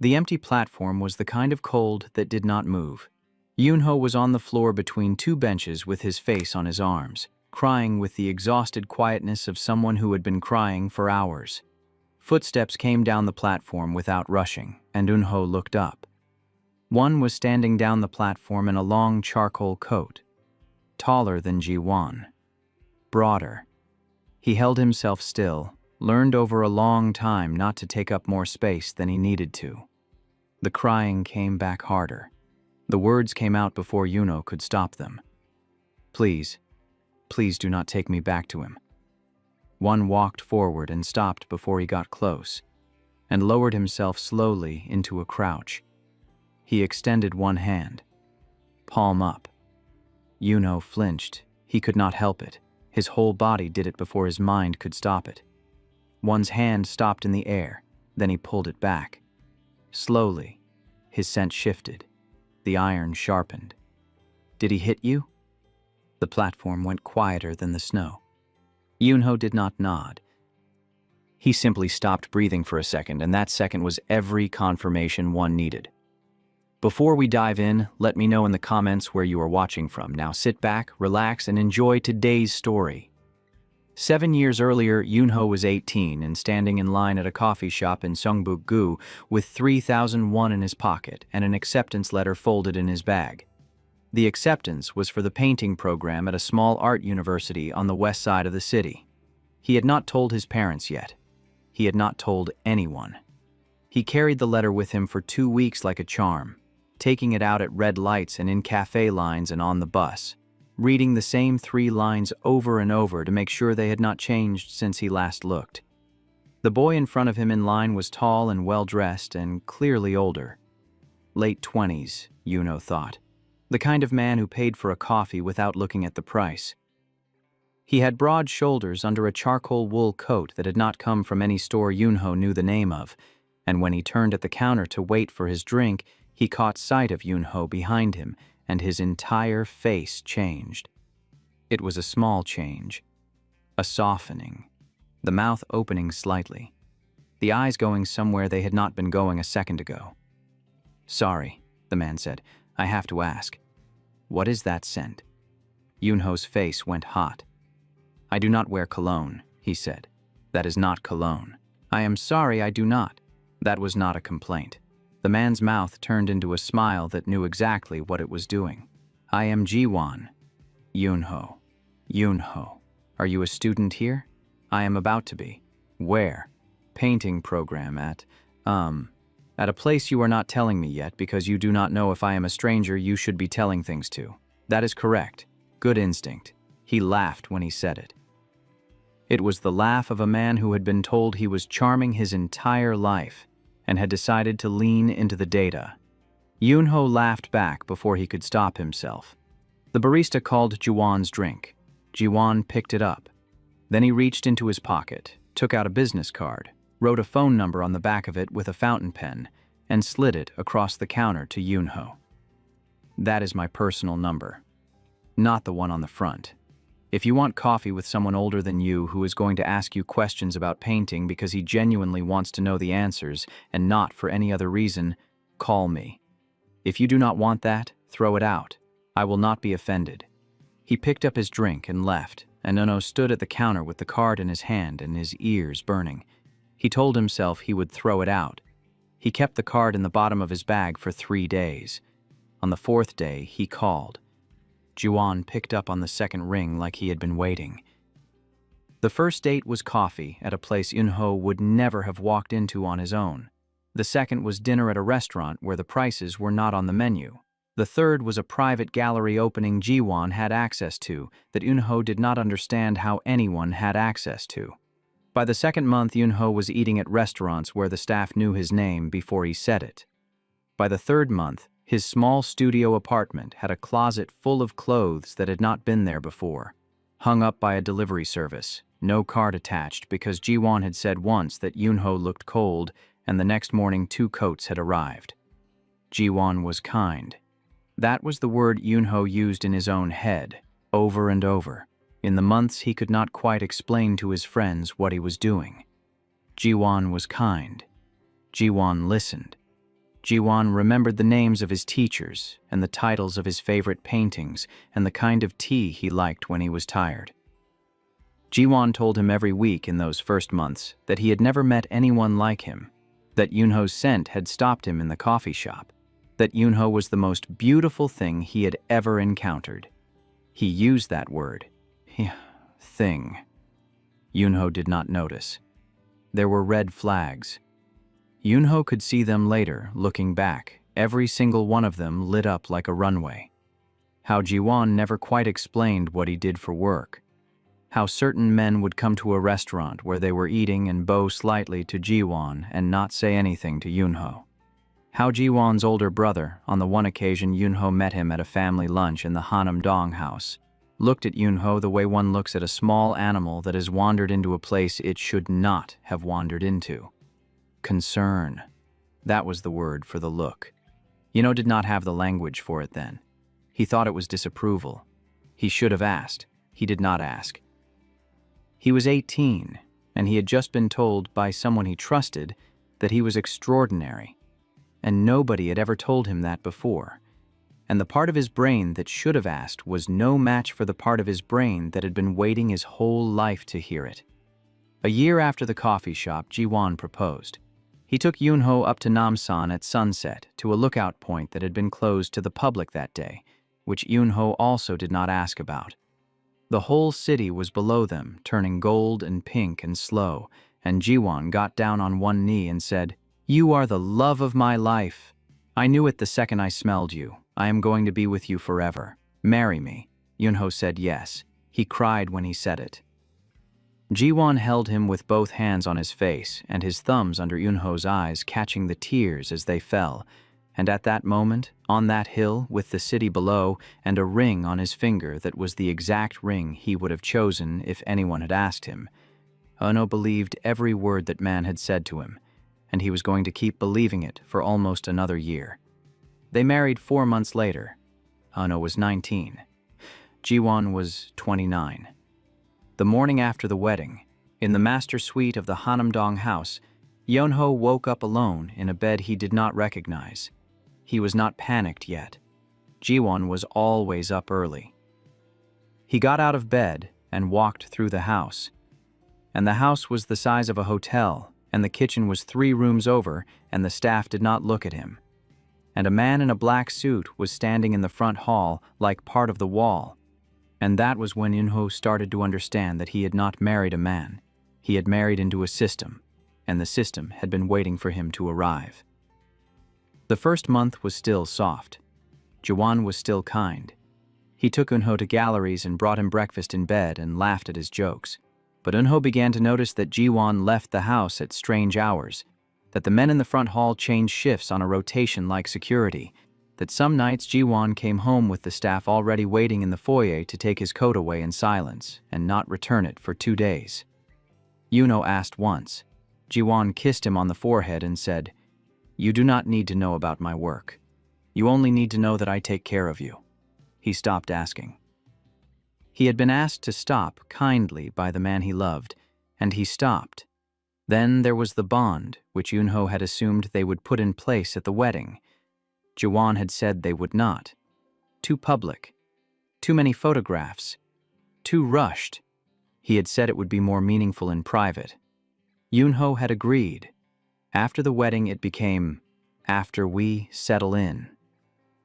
The empty platform was the kind of cold that did not move. Yunho was on the floor between two benches with his face on his arms, crying with the exhausted quietness of someone who had been crying for hours. Footsteps came down the platform without rushing, and Yunho looked up. One was standing down the platform in a long charcoal coat, taller than Ji-won, broader. He held himself still, learned over a long time not to take up more space than he needed to. The crying came back harder. The words came out before Yunho could stop them. Please, please do not take me back to him. One walked forward and stopped before he got close, and lowered himself slowly into a crouch. He extended one hand, palm up. Yunho flinched. He could not help it. His whole body did it before his mind could stop it. One's hand stopped in the air, then he pulled it back. Slowly, his scent shifted. The iron sharpened. Did he hit you? The platform went quieter than the snow. Yunho did not nod. He simply stopped breathing for a second, and that second was every confirmation one needed. Before we dive in, let me know in the comments where you are watching from. Now sit back, relax, and enjoy today's story. 7 years earlier, Yunho was 18 and standing in line at a coffee shop in Sungbuk-gu with 3,000 won in his pocket and an acceptance letter folded in his bag. The acceptance was for the painting program at a small art university on the west side of the city. He had not told his parents yet. He had not told anyone. He carried the letter with him for 2 weeks like a charm, taking it out at red lights and in cafe lines and on the bus, reading the same 3 lines over and over to make sure they had not changed since he last looked. The boy in front of him in line was tall and well-dressed and clearly older. Late 20s, Yunho thought. The kind of man who paid for a coffee without looking at the price. He had broad shoulders under a charcoal wool coat that had not come from any store Yunho knew the name of, and when he turned at the counter to wait for his drink, he caught sight of Yunho behind him, and his entire face changed. It was a small change, a softening, the mouth opening slightly, the eyes going somewhere they had not been going a second ago. Sorry, the man said, I have to ask. What is that scent? Yunho's face went hot. I do not wear cologne, he said. That is not cologne. I am sorry, I do not. That was not a complaint. The man's mouth turned into a smile that knew exactly what it was doing. I am Ji-won. Yunho. Yunho. Are you a student here? I am about to be. Where? Painting program at a place you are not telling me yet because you do not know if I am a stranger you should be telling things to. That is correct. Good instinct. He laughed when he said it. It was the laugh of a man who had been told he was charming his entire life and had decided to lean into the data. Yunho laughed back before he could stop himself. The barista called Ji-won's drink. Ji-won picked it up. Then he reached into his pocket, took out a business card, wrote a phone number on the back of it with a fountain pen, and slid it across the counter to Yunho. That is my personal number, not the one on the front. If you want coffee with someone older than you who is going to ask you questions about painting because he genuinely wants to know the answers and not for any other reason, call me. If you do not want that, throw it out. I will not be offended. He picked up his drink and left, and Yunho stood at the counter with the card in his hand and his ears burning. He told himself he would throw it out. He kept the card in the bottom of his bag for 3 days. On the 4th day, he called. Ji-won picked up on the second ring like he had been waiting. The first date was coffee at a place Yunho would never have walked into on his own. The second was dinner at a restaurant where the prices were not on the menu. The third was a private gallery opening Ji-won had access to that Yunho did not understand how anyone had access to. By the 2nd month, Yunho was eating at restaurants where the staff knew his name before he said it. By the 3rd month, his small studio apartment had a closet full of clothes that had not been there before, hung up by a delivery service, no card attached because Ji-won had said once that Yunho looked cold and the next morning 2 coats had arrived. Ji-won was kind. That was the word Yunho used in his own head, over and over. In the months he could not quite explain to his friends what he was doing. Ji-won was kind. Ji-won listened. Jiwon remembered the names of his teachers and the titles of his favorite paintings and the kind of tea he liked when he was tired. Jiwon told him every week in those first months that he had never met anyone like him, that Yoonho's scent had stopped him in the coffee shop, that Yoonho was the most beautiful thing he had ever encountered. He used that word, thing. Yoonho did not notice. There were red flags. Yoonho could see them later, looking back, every single one of them lit up like a runway. How Jiwon never quite explained what he did for work. How certain men would come to a restaurant where they were eating and bow slightly to Jiwon and not say anything to Yoonho. How Jiwon's older brother, on the one occasion Yoonho met him at a family lunch in the Hanam-dong house, looked at Yoonho the way one looks at a small animal that has wandered into a place it should not have wandered into. Concern. That was the word for the look. Yoonho did not have the language for it then. He thought it was disapproval. He should have asked. He did not ask. He was 18, and he had just been told by someone he trusted that he was extraordinary, and nobody had ever told him that before. And the part of his brain that should have asked was no match for the part of his brain that had been waiting his whole life to hear it. A year after the coffee shop, Jiwon proposed. He took Yoonho up to Namsan at sunset to a lookout point that had been closed to the public that day, which Yoonho also did not ask about. The whole city was below them, turning gold and pink and slow, and Jiwon got down on one knee and said, "You are the love of my life. I knew it the second I smelled you. I am going to be with you forever. Marry me." Yoonho said yes. He cried when he said it. Jiwon held him with both hands on his face and his thumbs under Yoonho's eyes, catching the tears as they fell. And at that moment, on that hill with the city below and a ring on his finger that was the exact ring he would have chosen if anyone had asked him, Yoonho believed every word that man had said to him, and he was going to keep believing it for almost another year. They married 4 months later. Yoonho was 19. Jiwon was 29. The morning after the wedding, in the master suite of the Hanam-dong house, Yoonho woke up alone in a bed he did not recognize. He was not panicked yet. Jiwon was always up early. He got out of bed and walked through the house. And the house was the size of a hotel, and the kitchen was 3 rooms over, and the staff did not look at him. And a man in a black suit was standing in the front hall like part of the wall. And that was when Yoonho started to understand that he had not married a man. He had married into a system, and the system had been waiting for him to arrive. The first month was still soft. Jiwon was still kind. He took Yoonho to galleries and brought him breakfast in bed and laughed at his jokes. But Yoonho began to notice that Jiwon left the house at strange hours, that the men in the front hall changed shifts on a rotation like security, that some nights Jiwon came home with the staff already waiting in the foyer to take his coat away in silence and not return it for 2 days. Yoonho asked once. Jiwon kissed him on the forehead and said, "You do not need to know about my work. You only need to know that I take care of you." He stopped asking. He had been asked to stop kindly by the man he loved, and he stopped. Then there was the bond, which Yoonho had assumed they would put in place at the wedding. Jiwon had said they would not. Too public. Too many photographs. Too rushed. He had said it would be more meaningful in private. Yoonho had agreed. After the wedding, it became, after we settle in.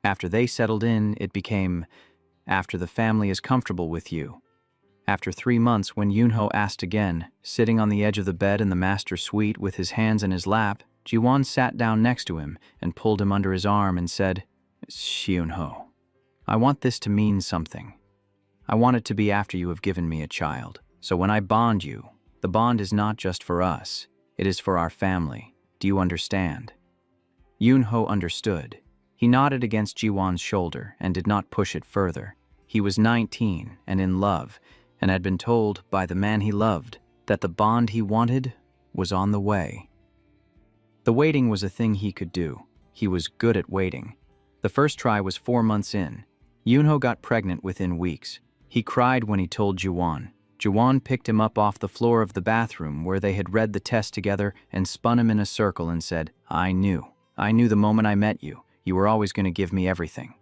After they settled in, it became, after the family is comfortable with you. After 3 months, when Yoonho asked again, sitting on the edge of the bed in the master suite with his hands in his lap, Jiwon sat down next to him and pulled him under his arm and said, "Yoonho, I want this to mean something. I want it to be after you have given me a child. So when I bond you, the bond is not just for us, it is for our family. Do you understand?" Yoonho understood. He nodded against Jiwon's shoulder and did not push it further. He was 19 and in love, and had been told by the man he loved that the bond he wanted was on the way. The waiting was a thing he could do. He was good at waiting. The first try was 4 months in. Yoonho got pregnant within weeks. He cried when he told Jiwon. Jiwon picked him up off the floor of the bathroom where they had read the test together and spun him in a circle and said, "I knew. I knew the moment I met you, you were always going to give me everything.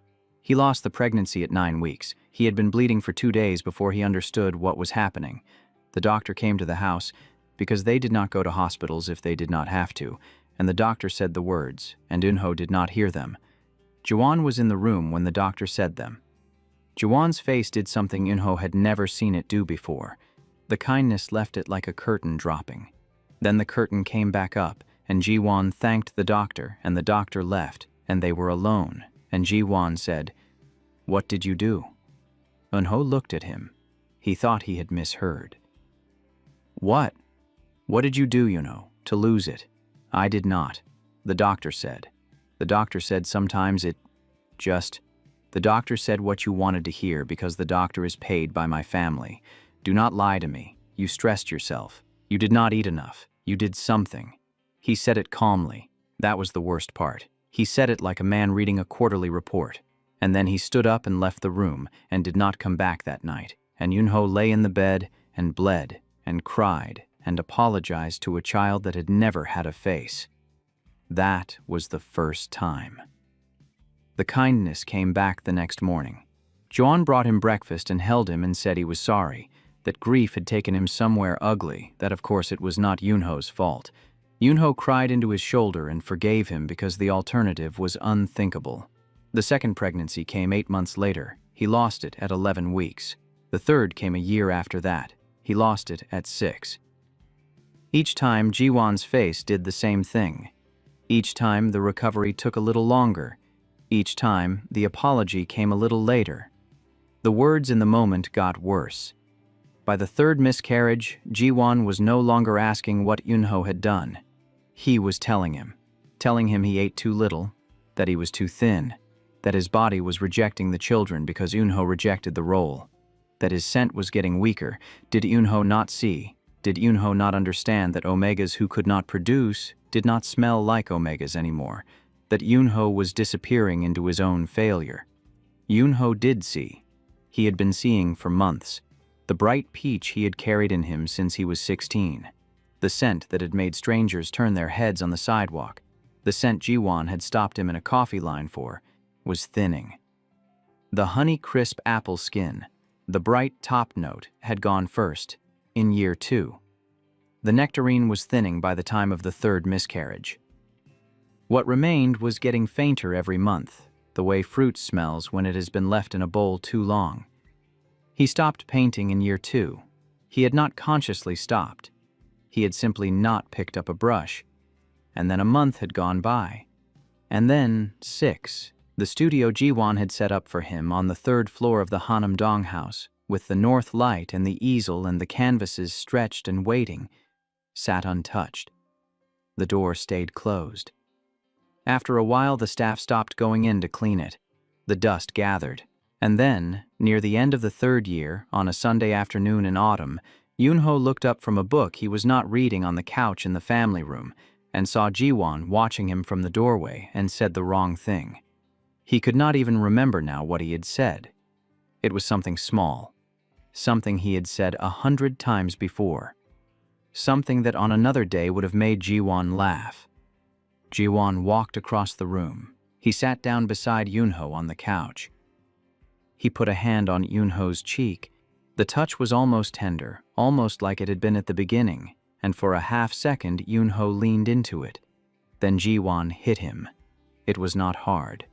He lost the pregnancy at 9 weeks. He had been bleeding for 2 days before he understood what was happening. The doctor came to the house because they did not go to hospitals if they did not have to, and the doctor said the words, and Eunho did not hear them. Jaewon was in the room when the doctor said them. Jaewon's face did something Eunho had never seen it do before. The kindness left it like a curtain dropping. Then the curtain came back up, and Jaewon thanked the doctor, and the doctor left, and they were alone, and Jaewon said, "What did you do?" Eunho looked at him. He thought he had misheard. "What? What did you do, to lose it?" "I did not," the doctor said. The doctor said sometimes it just... The doctor said what you wanted to hear because the doctor is paid by my family. Do not lie to me. You stressed yourself. You did not eat enough. You did something. He said it calmly. That was the worst part. He said it like a man reading a quarterly report. And then he stood up and left the room and did not come back that night. And Eunho lay in the bed and bled and cried and apologized to a child that had never had a face. That was the first time. The kindness came back the next morning. Jaewon brought him breakfast and held him and said he was sorry, that grief had taken him somewhere ugly, that of course it was not Eunho's fault. Eunho cried into his shoulder and forgave him because the alternative was unthinkable. The second pregnancy came 8 months later. He lost it at 11 weeks. The third came a year after that. He lost it at 6. Each time, Jaewon's face did the same thing. Each time, the recovery took a little longer. Each time, the apology came a little later. The words in the moment got worse. By the third miscarriage, Jaewon was no longer asking what Eunho had done. He was telling him he ate too little, that he was too thin, that his body was rejecting the children because Eunho rejected the role, that his scent was getting weaker. Did Eunho not see? Did Eunho not understand that omegas who could not produce did not smell like omegas anymore? That Eunho was disappearing into his own failure? Eunho did see. He had been seeing for months. The bright peach he had carried in him since he was 16. The scent that had made strangers turn their heads on the sidewalk. The scent Jaewon had stopped him in a coffee line for, was thinning. The honey-crisp apple skin, the bright top note, had gone first, in year 2. The nectarine was thinning by the time of the third miscarriage. What remained was getting fainter every month, the way fruit smells when it has been left in a bowl too long. He stopped painting in year 2. He had not consciously stopped. He had simply not picked up a brush. And then a month had gone by. And then 6. The studio Jaewon had set up for him on the 3rd floor of the Hanam-dong house, with the north light and the easel and the canvases stretched and waiting, sat untouched. The door stayed closed. After a while, the staff stopped going in to clean it. The dust gathered. And then, near the end of the 3rd year, on a Sunday afternoon in autumn, Eunho looked up from a book he was not reading on the couch in the family room and saw Jaewon watching him from the doorway and said the wrong thing. He could not even remember now what he had said. It was something small. Something he had said 100 times before. Something that on another day would have made Jaewon laugh. Jaewon walked across the room. He sat down beside Eunho on the couch. He put a hand on Eunho's cheek. The touch was almost tender, almost like it had been at the beginning, and for a half-second Eunho leaned into it. Then Jaewon hit him. It was not hard.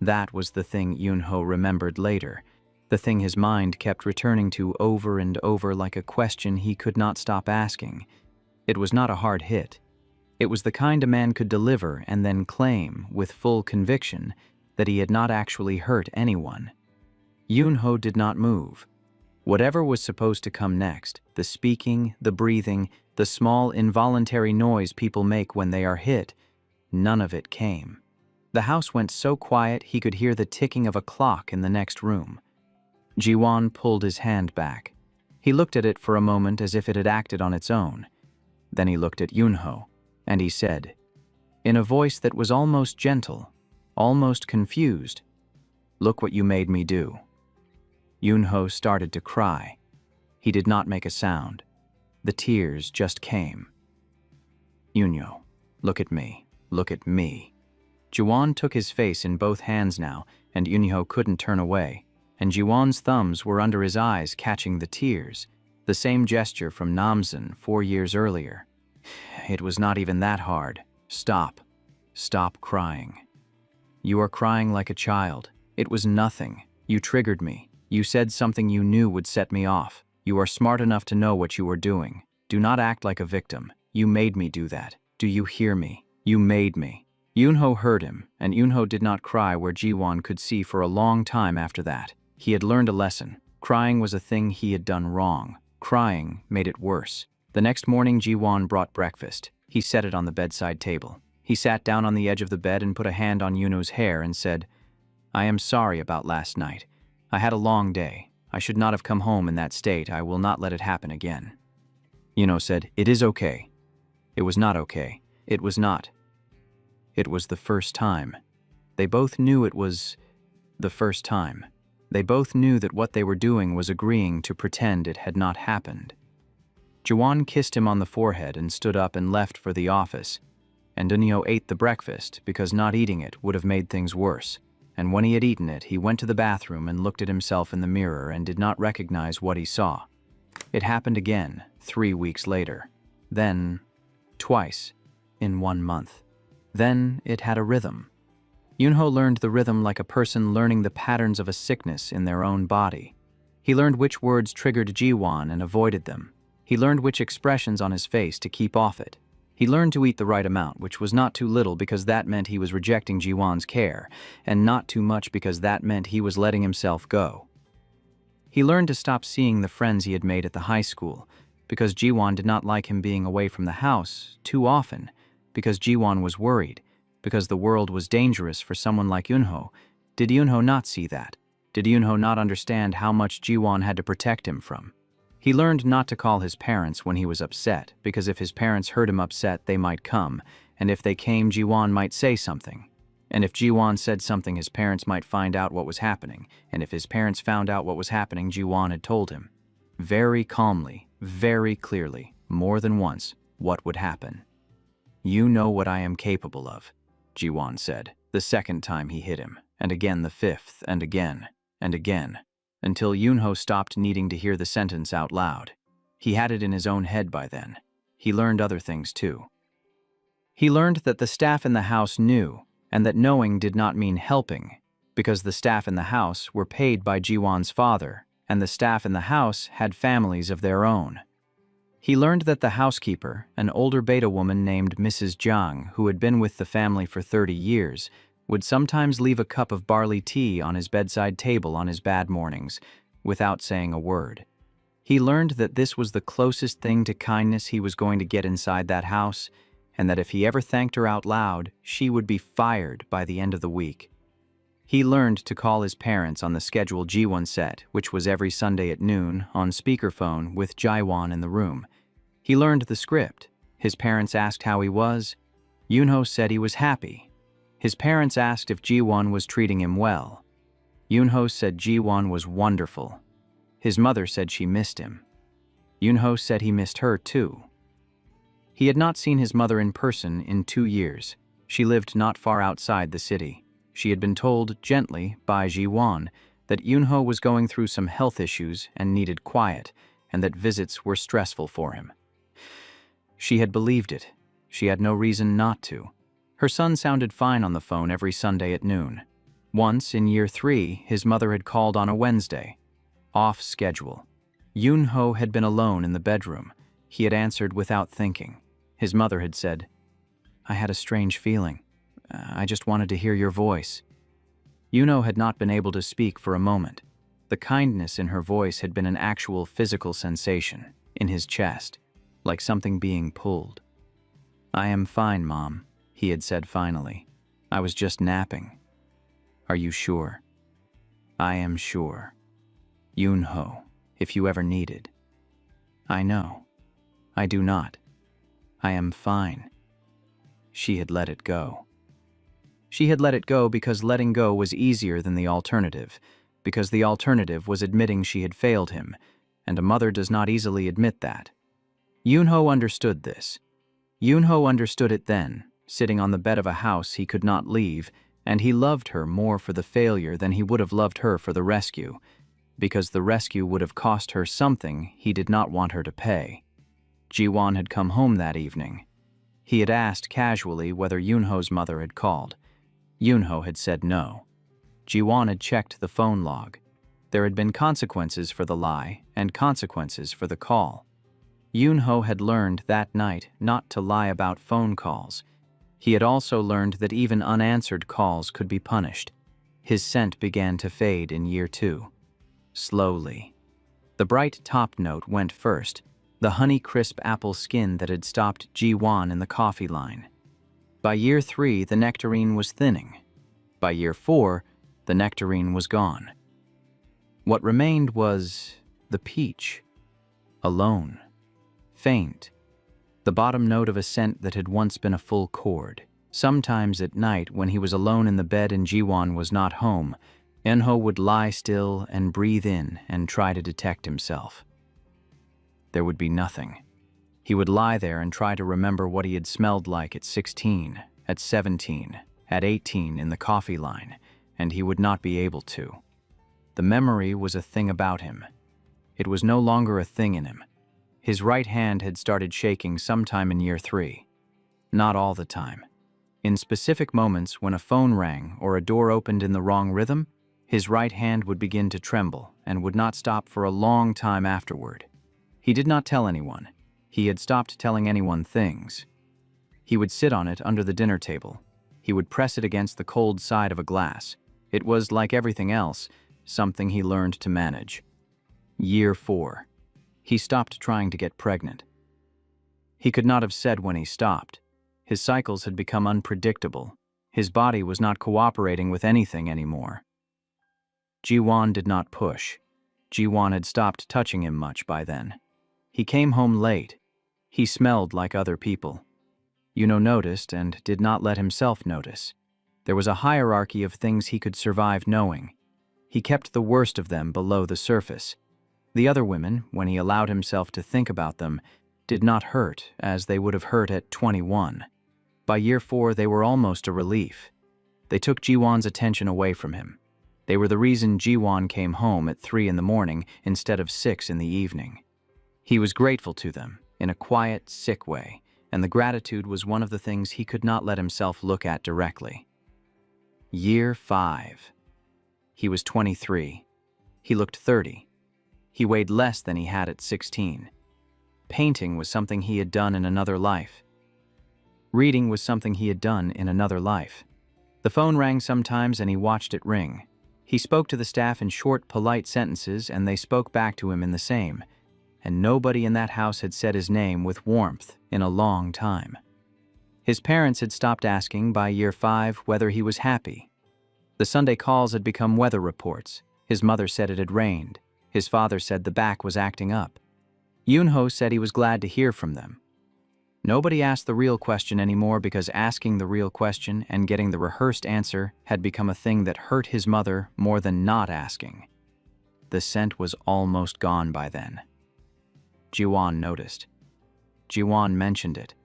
That was the thing Eunho remembered later, the thing his mind kept returning to over and over like a question he could not stop asking. It was not a hard hit. It was the kind a man could deliver and then claim, with full conviction, that he had not actually hurt anyone. Eunho did not move. Whatever was supposed to come next, the speaking, the breathing, the small involuntary noise people make when they are hit, none of it came. The house went so quiet he could hear the ticking of a clock in the next room. Jaewon pulled his hand back. He looked at it for a moment as if it had acted on its own. Then he looked at Eunho, and he said, in a voice that was almost gentle, almost confused, "Look what you made me do." Eunho started to cry. He did not make a sound. The tears just came. "Eunho, look at me, look at me." Jiwon took his face in both hands now, and Yunho couldn't turn away, and Jiwon's thumbs were under his eyes catching the tears, the same gesture from Namsen 4 years earlier. It was not even that hard. Stop. Stop crying. You are crying like a child. It was nothing. You triggered me. You said something you knew would set me off. You are smart enough to know what you are doing. Do not act like a victim. You made me do that. Do you hear me? You made me. Yunho heard him, and Yunho did not cry where Jiwon could see for a long time after that. He had learned a lesson. Crying was a thing he had done wrong. Crying made it worse. The next morning, Jiwon brought breakfast. He set it on the bedside table. He sat down on the edge of the bed and put a hand on Yunho's hair and said, "I am sorry about last night. I had a long day. I should not have come home in that state. I will not let it happen again." Yunho said, "It is okay." It was not okay. It was not. It was the first time. They both knew it was the first time. They both knew that what they were doing was agreeing to pretend it had not happened. Jiwon kissed him on the forehead and stood up and left for the office, and Yunho ate the breakfast because not eating it would have made things worse, and when he had eaten it, he went to the bathroom and looked at himself in the mirror and did not recognize what he saw. It happened again, 3 weeks later. Then, twice, in 1 month. Then it had a rhythm. Yunho learned the rhythm like a person learning the patterns of a sickness in their own body. He learned which words triggered Jiwon and avoided them. He learned which expressions on his face to keep off it. He learned to eat the right amount, which was not too little because that meant he was rejecting Jiwon's care, and not too much because that meant he was letting himself go. He learned to stop seeing the friends he had made at the high school, because Jiwon did not like him being away from the house too often, because Jiwon was worried, because the world was dangerous for someone like Yunho. Did Yunho not see that? Did Yunho not understand how much Jiwon had to protect him from? He learned not to call his parents when he was upset, because if his parents heard him upset, they might come, and if they came, Jiwon might say something. And if Jiwon said something, his parents might find out what was happening, and if his parents found out what was happening, Jiwon had told him, very calmly, very clearly, more than once, what would happen. "You know what I am capable of," Jiwon said, the second time he hit him, and again the fifth, and again, until Yunho stopped needing to hear the sentence out loud. He had it in his own head by then. He learned other things too. He learned that the staff in the house knew, and that knowing did not mean helping, because the staff in the house were paid by Jiwon's father, and the staff in the house had families of their own. He learned that the housekeeper, an older beta woman named Mrs. Jiang, who had been with the family for 30 years, would sometimes leave a cup of barley tea on his bedside table on his bad mornings, without saying a word. He learned that this was the closest thing to kindness he was going to get inside that house, and that if he ever thanked her out loud, she would be fired by the end of the week. He learned to call his parents on the scheduled G1 set, which was every Sunday at noon, on speakerphone with Jiwon in the room. He learned the script. His parents asked how he was. Yunho said he was happy. His parents asked if Jiwon was treating him well. Yunho said Jiwon was wonderful. His mother said she missed him. Yunho said he missed her too. He had not seen his mother in person in 2 years. She lived not far outside the city. She had been told gently by Jiwon that Yunho was going through some health issues and needed quiet, and that visits were stressful for him. She had believed it. She had no reason not to. Her son sounded fine on the phone every Sunday at noon. Once, in year 3, his mother had called on a Wednesday. Off schedule. Yunho had been alone in the bedroom. He had answered without thinking. His mother had said, "I had a strange feeling. I just wanted to hear your voice." Yunho had not been able to speak for a moment. The kindness in her voice had been an actual physical sensation, in his chest, like something being pulled. "I am fine, Mom," he had said finally. "I was just napping." "Are you sure?" "I am sure. Yunho, if you ever needed." "I know. I do not. I am fine." She had let it go. She had let it go because letting go was easier than the alternative, because the alternative was admitting she had failed him, and a mother does not easily admit that. Yunho understood this. Yunho understood it then, sitting on the bed of a house he could not leave, and he loved her more for the failure than he would have loved her for the rescue, because the rescue would have cost her something he did not want her to pay. Ji-won had come home that evening. He had asked casually whether Yoonho's mother had called. Yoonho had said no. Ji-won had checked the phone log. There had been consequences for the lie and consequences for the call. Yoonho had learned that night not to lie about phone calls. He had also learned that even unanswered calls could be punished. His scent began to fade in year 2. Slowly. The bright top note went first, the honey-crisp apple skin that had stopped Ji-won in the coffee line. By year 3, the nectarine was thinning. By year 4, the nectarine was gone. What remained was the peach. Alone. Faint. The bottom note of a scent that had once been a full chord. Sometimes at night, when he was alone in the bed and Ji-won was not home, Enho would lie still and breathe in and try to detect himself. There would be nothing. He would lie there and try to remember what he had smelled like at 16, at 17, at 18 in the coffee line, and he would not be able to. The memory was a thing about him. It was no longer a thing in him. His right hand had started shaking sometime in year 3. Not all the time. In specific moments when a phone rang or a door opened in the wrong rhythm, his right hand would begin to tremble and would not stop for a long time afterward. He did not tell anyone. He had stopped telling anyone things. He would sit on it under the dinner table. He would press it against the cold side of a glass. It was, like everything else, something he learned to manage. Year 4. He stopped trying to get pregnant. He could not have said when he stopped. His cycles had become unpredictable. His body was not cooperating with anything anymore. Ji-won did not push. Ji-won had stopped touching him much by then. He came home late. He smelled like other people. Yoonho noticed and did not let himself notice. There was a hierarchy of things he could survive knowing. He kept the worst of them below the surface. The other women, when he allowed himself to think about them, did not hurt as they would have hurt at 21. By year 4, they were almost a relief. They took Ji-won's attention away from him. They were the reason Ji-won came home at 3 in the morning instead of 6 in the evening. He was grateful to them, in a quiet, sick way, and the gratitude was one of the things he could not let himself look at directly. Year 5. He was 23. He looked 30. He weighed less than he had at 16. Painting was something he had done in another life. Reading was something he had done in another life. The phone rang sometimes and he watched it ring. He spoke to the staff in short, polite sentences and they spoke back to him in the same. And nobody in that house had said his name with warmth in a long time. His parents had stopped asking by year 5 whether he was happy. The Sunday calls had become weather reports. His mother said it had rained. His father said the back was acting up. Yoonho said he was glad to hear from them. Nobody asked the real question anymore because asking the real question and getting the rehearsed answer had become a thing that hurt his mother more than not asking. The scent was almost gone by then. Ji-won noticed. Ji-won mentioned it.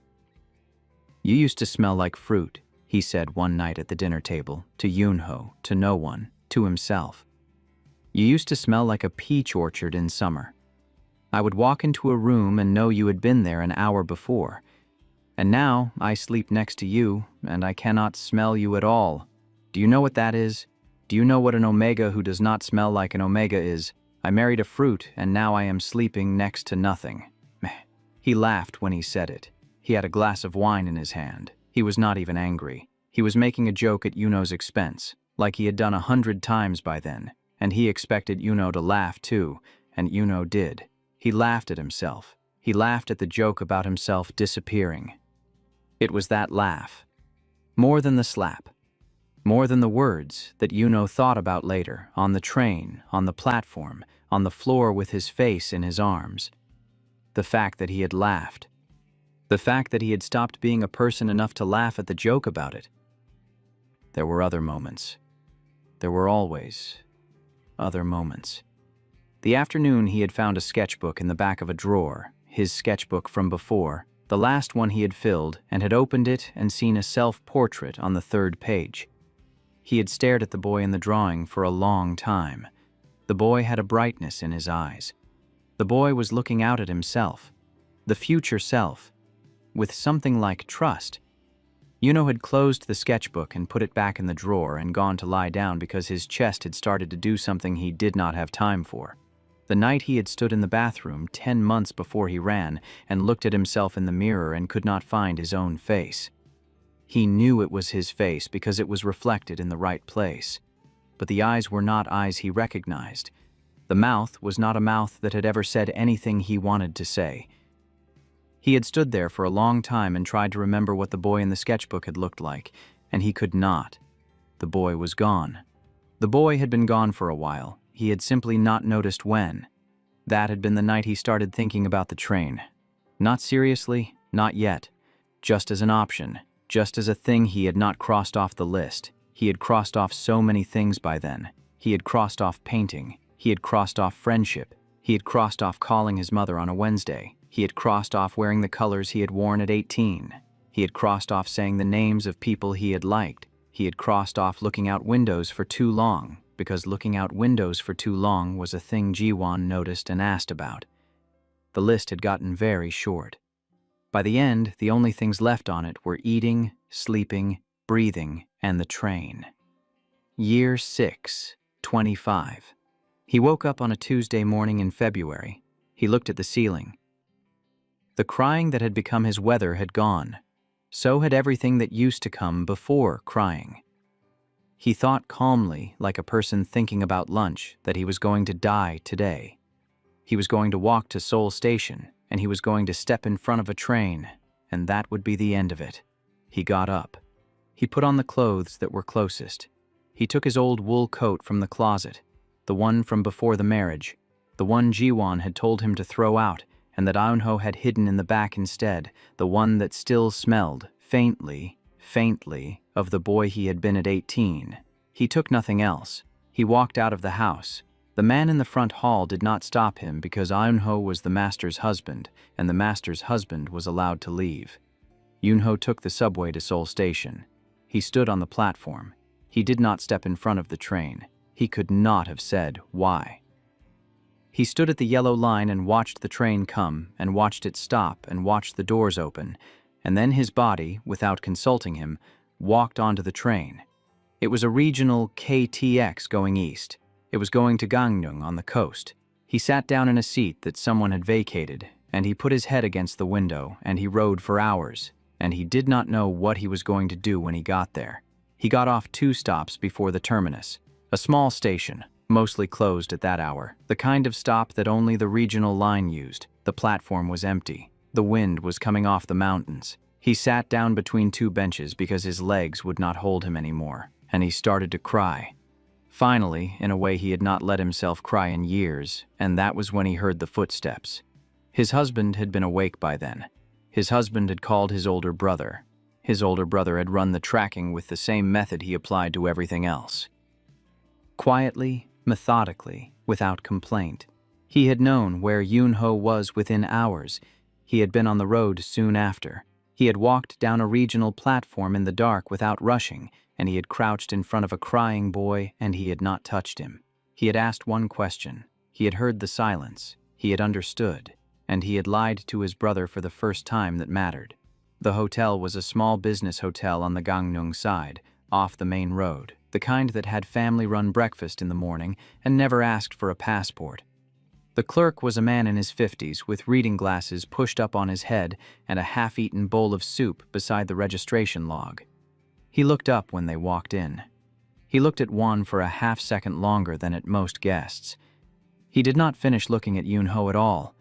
"You used to smell like fruit," he said one night at the dinner table, to Yoonho, to no one, to himself. "You used to smell like a peach orchard in summer. I would walk into a room and know you had been there an hour before. And now I sleep next to you, and I cannot smell you at all. Do you know what that is? Do you know what an omega who does not smell like an omega is? I married a fruit, and now I am sleeping next to nothing." He laughed when he said it. He had a glass of wine in his hand. He was not even angry. He was making a joke at Yoonho's expense, like he had done 100 times by then, and he expected Yoonho to laugh too, and Yoonho did. He laughed at himself. He laughed at the joke about himself disappearing. It was that laugh. More than the slap. More than the words that Yoonho thought about later, on the train, on the platform, on the floor with his face in his arms. The fact that he had laughed. The fact that he had stopped being a person enough to laugh at the joke about it. There were other moments. There were always other moments. The afternoon he had found a sketchbook in the back of a drawer, his sketchbook from before, the last one he had filled, and had opened it and seen a self-portrait on the third page. He had stared at the boy in the drawing for a long time. The boy had a brightness in his eyes. The boy was looking out at himself, the future self, with something like trust. Yuno had closed the sketchbook and put it back in the drawer and gone to lie down because his chest had started to do something he did not have time for. The night he had stood in the bathroom 10 months before he ran and looked at himself in the mirror and could not find his own face. He knew it was his face because it was reflected in the right place. But the eyes were not eyes he recognized. The mouth was not a mouth that had ever said anything he wanted to say. He had stood there for a long time and tried to remember what the boy in the sketchbook had looked like, and he could not. The boy was gone. The boy had been gone for a while. He had simply not noticed when. That had been the night he started thinking about the train. Not seriously, not yet. Just as an option, just as a thing he had not crossed off the list. He had crossed off so many things by then. He had crossed off painting. He had crossed off friendship. He had crossed off calling his mother on a Wednesday. He had crossed off wearing the colors he had worn at 18. He had crossed off saying the names of people he had liked. He had crossed off looking out windows for too long, because looking out windows for too long was a thing Jiwon noticed and asked about. The list had gotten very short. By the end, the only things left on it were eating, sleeping, breathing, and the train. Year 6, 25. He woke up on a Tuesday morning in February. He looked at the ceiling. The crying that had become his weather had gone. So had everything that used to come before crying. He thought calmly, like a person thinking about lunch, that he was going to die today. He was going to walk to Seoul Station, and he was going to step in front of a train, and that would be the end of it. He got up. He put on the clothes that were closest. He took his old wool coat from the closet, the one from before the marriage, the one Jiwon had told him to throw out, and that Eunho had hidden in the back instead, the one that still smelled, faintly, of the boy he had been at 18. He took nothing else. He walked out of the house. The man in the front hall did not stop him because Eunho was the master's husband, and the master's husband was allowed to leave. Eunho took the subway to Seoul Station. He stood on the platform. He did not step in front of the train. He could not have said why. He stood at the yellow line and watched the train come, and watched it stop, and watched the doors open, and then his body, without consulting him, walked onto the train. It was a regional KTX going east. It was going to Gangneung on the coast. He sat down in a seat that someone had vacated, and he put his head against the window, and he rode for hours, and he did not know what he was going to do when he got there. He got off 2 stops before the terminus, a small station, mostly closed at that hour, the kind of stop that only the regional line used. The platform was empty. The wind was coming off the mountains. He sat down between 2 benches because his legs would not hold him anymore, and he started to cry. Finally, in a way he had not let himself cry in years, and that was when he heard the footsteps. His husband had been awake by then. His husband had called his older brother. His older brother had run the tracking with the same method he applied to everything else. Quietly, methodically, without complaint. He had known where Eunho was within hours. He had been on the road soon after. He had walked down a regional platform in the dark without rushing, and he had crouched in front of a crying boy, and he had not touched him. He had asked one question. He had heard the silence. He had understood, and he had lied to his brother for the first time that mattered. The hotel was a small business hotel on the Gangneung side, off the main road, the kind that had family-run breakfast in the morning and never asked for a passport. The clerk was a man in his 50s with reading glasses pushed up on his head and a half-eaten bowl of soup beside the registration log. He looked up when they walked in. He looked at Won for a half-second longer than at most guests. He did not finish looking at Eunho at all.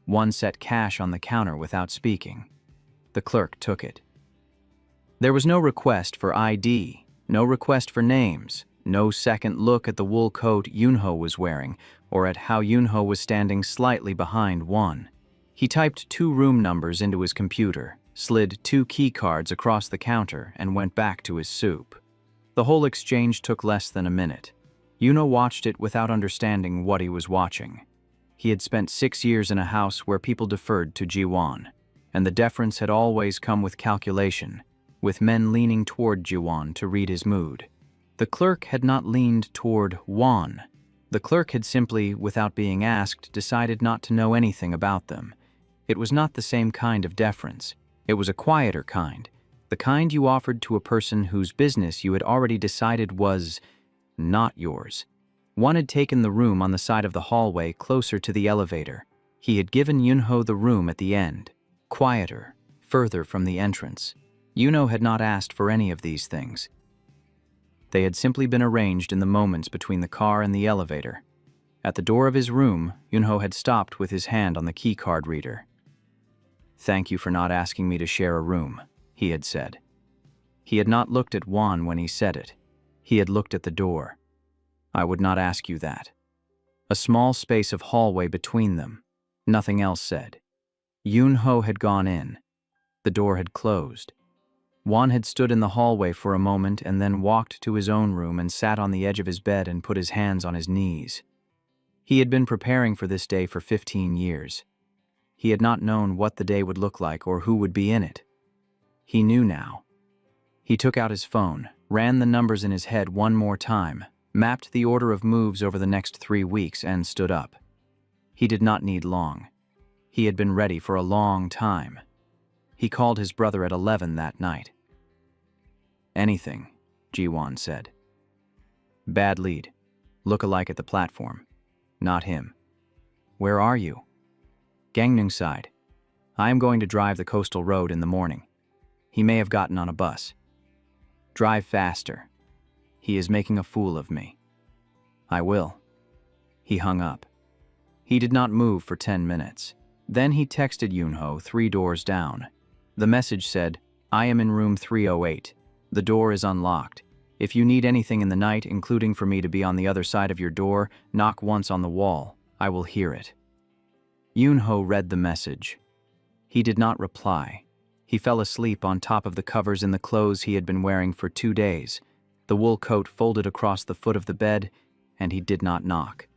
Won set cash on the counter without speaking. The clerk took it. There was no request for ID. No request for names, no second look at the wool coat Eunho was wearing, or at how Eunho was standing slightly behind Won. He typed 2 room numbers into his computer, slid 2 key cards across the counter, and went back to his soup. The whole exchange took less than a minute. Eunho watched it without understanding what he was watching. He had spent 6 years in a house where people deferred to Jiwon, and the deference had always come with calculation, with men leaning toward Jiwon to read his mood. The clerk had not leaned toward Won. The clerk had simply, without being asked, decided not to know anything about them. It was not the same kind of deference. It was a quieter kind, the kind you offered to a person whose business you had already decided was not yours. One had taken the room on the side of the hallway closer to the elevator. He had given Yunho the room at the end, quieter, further from the entrance. Yunho had not asked for any of these things. They had simply been arranged in the moments between the car and the elevator. At the door of his room, Yunho had stopped with his hand on the keycard reader. "Thank you for not asking me to share a room," he had said. He had not looked at Won when he said it. He had looked at the door. "I would not ask you that." A small space of hallway between them. Nothing else said. Yunho had gone in. The door had closed. Won had stood in the hallway for a moment and then walked to his own room and sat on the edge of his bed and put his hands on his knees. He had been preparing for this day for 15 years. He had not known what the day would look like or who would be in it. He knew now. He took out his phone, ran the numbers in his head one more time, mapped the order of moves over the next 3 weeks, and stood up. He did not need long. He had been ready for a long time. He called his brother at 11 that night. "Anything," Jiwon said. "Bad lead. Look-alike at the platform. Not him." "Where are you?" "Gangneung side. I am going to drive the coastal road in the morning. He may have gotten on a bus." "Drive faster. He is making a fool of me." "I will." He hung up. He did not move for 10 minutes. Then he texted Yunho 3 doors down. The message said, "I am in room 308. The door is unlocked. If you need anything in the night, including for me to be on the other side of your door, knock once on the wall. I will hear it." Yunho read the message. He did not reply. He fell asleep on top of the covers in the clothes he had been wearing for 2 days, the wool coat folded across the foot of the bed, and he did not knock.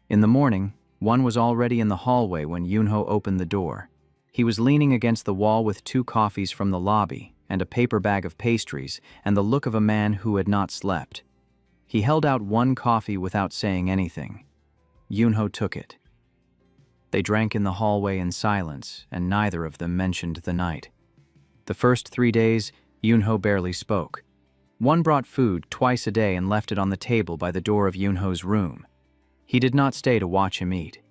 In the morning, One was already in the hallway when Yunho opened the door. He was leaning against the wall with 2 coffees from the lobby and a paper bag of pastries and the look of a man who had not slept. He held out 1 coffee without saying anything. Yunho took it. They drank in the hallway in silence, and neither of them mentioned the night. The first 3 days, Yunho barely spoke. One brought food twice a day and left it on the table by the door of Yunho's room. He did not stay to watch him eat.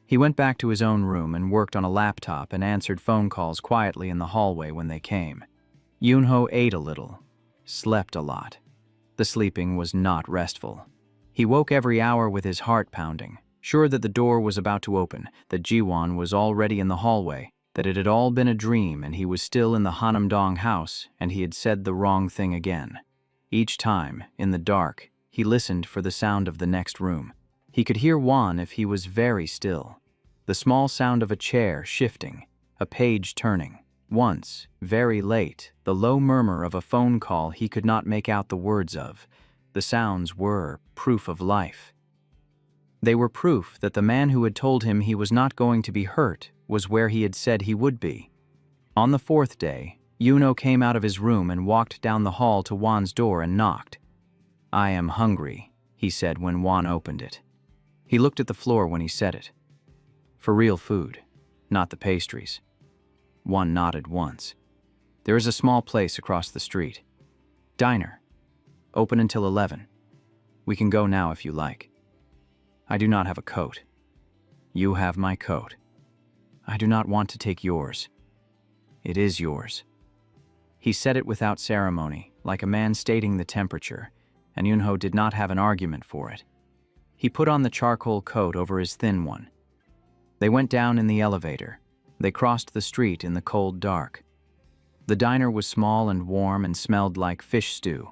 He went back to his own room and worked on a laptop and answered phone calls quietly in the hallway when they came. Yunho ate a little, slept a lot. The sleeping was not restful. He woke every hour with his heart pounding, sure that the door was about to open, that Jiwon was already in the hallway, that it had all been a dream and he was still in the Hanamdong house and he had said the wrong thing again. Each time, in the dark, he listened for the sound of the next room. He could hear Won if he was very still. The small sound of a chair shifting, a page turning. Once, very late, the low murmur of a phone call he could not make out the words of. The sounds were proof of life. They were proof that the man who had told him he was not going to be hurt was where he had said he would be. On the 4th day, Yunho came out of his room and walked down the hall to Won's door and knocked. "I am hungry," he said when Won opened it. He looked at the floor when he said it. "For real food, not the pastries." Won nodded once. "There is a small place across the street. Diner. Open until 11. We can go now if you like." "I do not have a coat." "You have my coat." "I do not want to take yours." "It is yours." He said it without ceremony, like a man stating the temperature, and Yunho did not have an argument for it. He put on the charcoal coat over his thin one. They went down in the elevator. They crossed the street in the cold dark. The diner was small and warm and smelled like fish stew.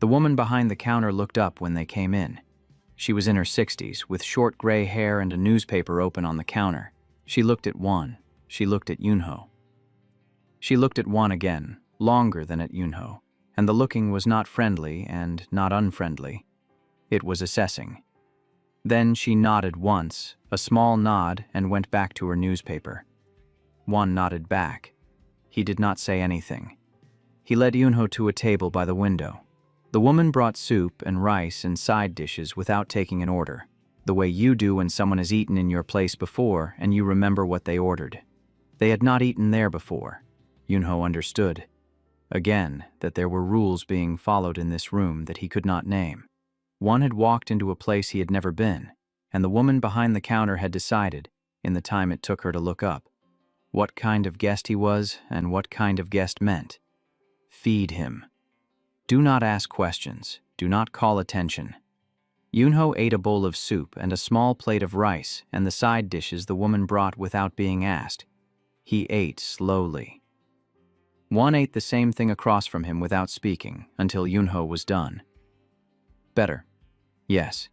The woman behind the counter looked up when they came in. She was in her 60s, with short gray hair and a newspaper open on the counter. She looked at Won. She looked at Yunho. She looked at Won again, longer than at Yunho, and the looking was not friendly and not unfriendly. It was assessing. Then she nodded once, a small nod, and went back to her newspaper. Won nodded back. He did not say anything. He led Yunho to a table by the window. The woman brought soup and rice and side dishes without taking an order, the way you do when someone has eaten in your place before and you remember what they ordered. They had not eaten there before. Yunho understood, again, that there were rules being followed in this room that he could not name. One had walked into a place he had never been, and the woman behind the counter had decided, in the time it took her to look up, what kind of guest he was and what kind of guest meant. Feed him. Do not ask questions. Do not call attention. Yunho ate a bowl of soup and a small plate of rice and the side dishes the woman brought without being asked. He ate slowly. Won ate the same thing across from him without speaking until Yunho was done. Better. Yes.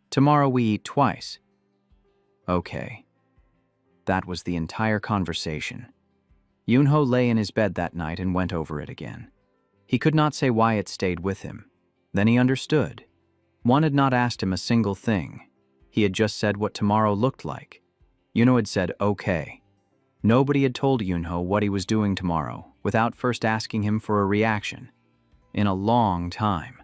Tomorrow we eat twice. Okay. That was the entire conversation. Yunho lay in his bed that night and went over it again. He could not say why it stayed with him. Then he understood. One had not asked him a single thing. He had just said what tomorrow looked like. Yunho had said, okay. Nobody had told Yunho what he was doing tomorrow without first asking him for a reaction. In a long time.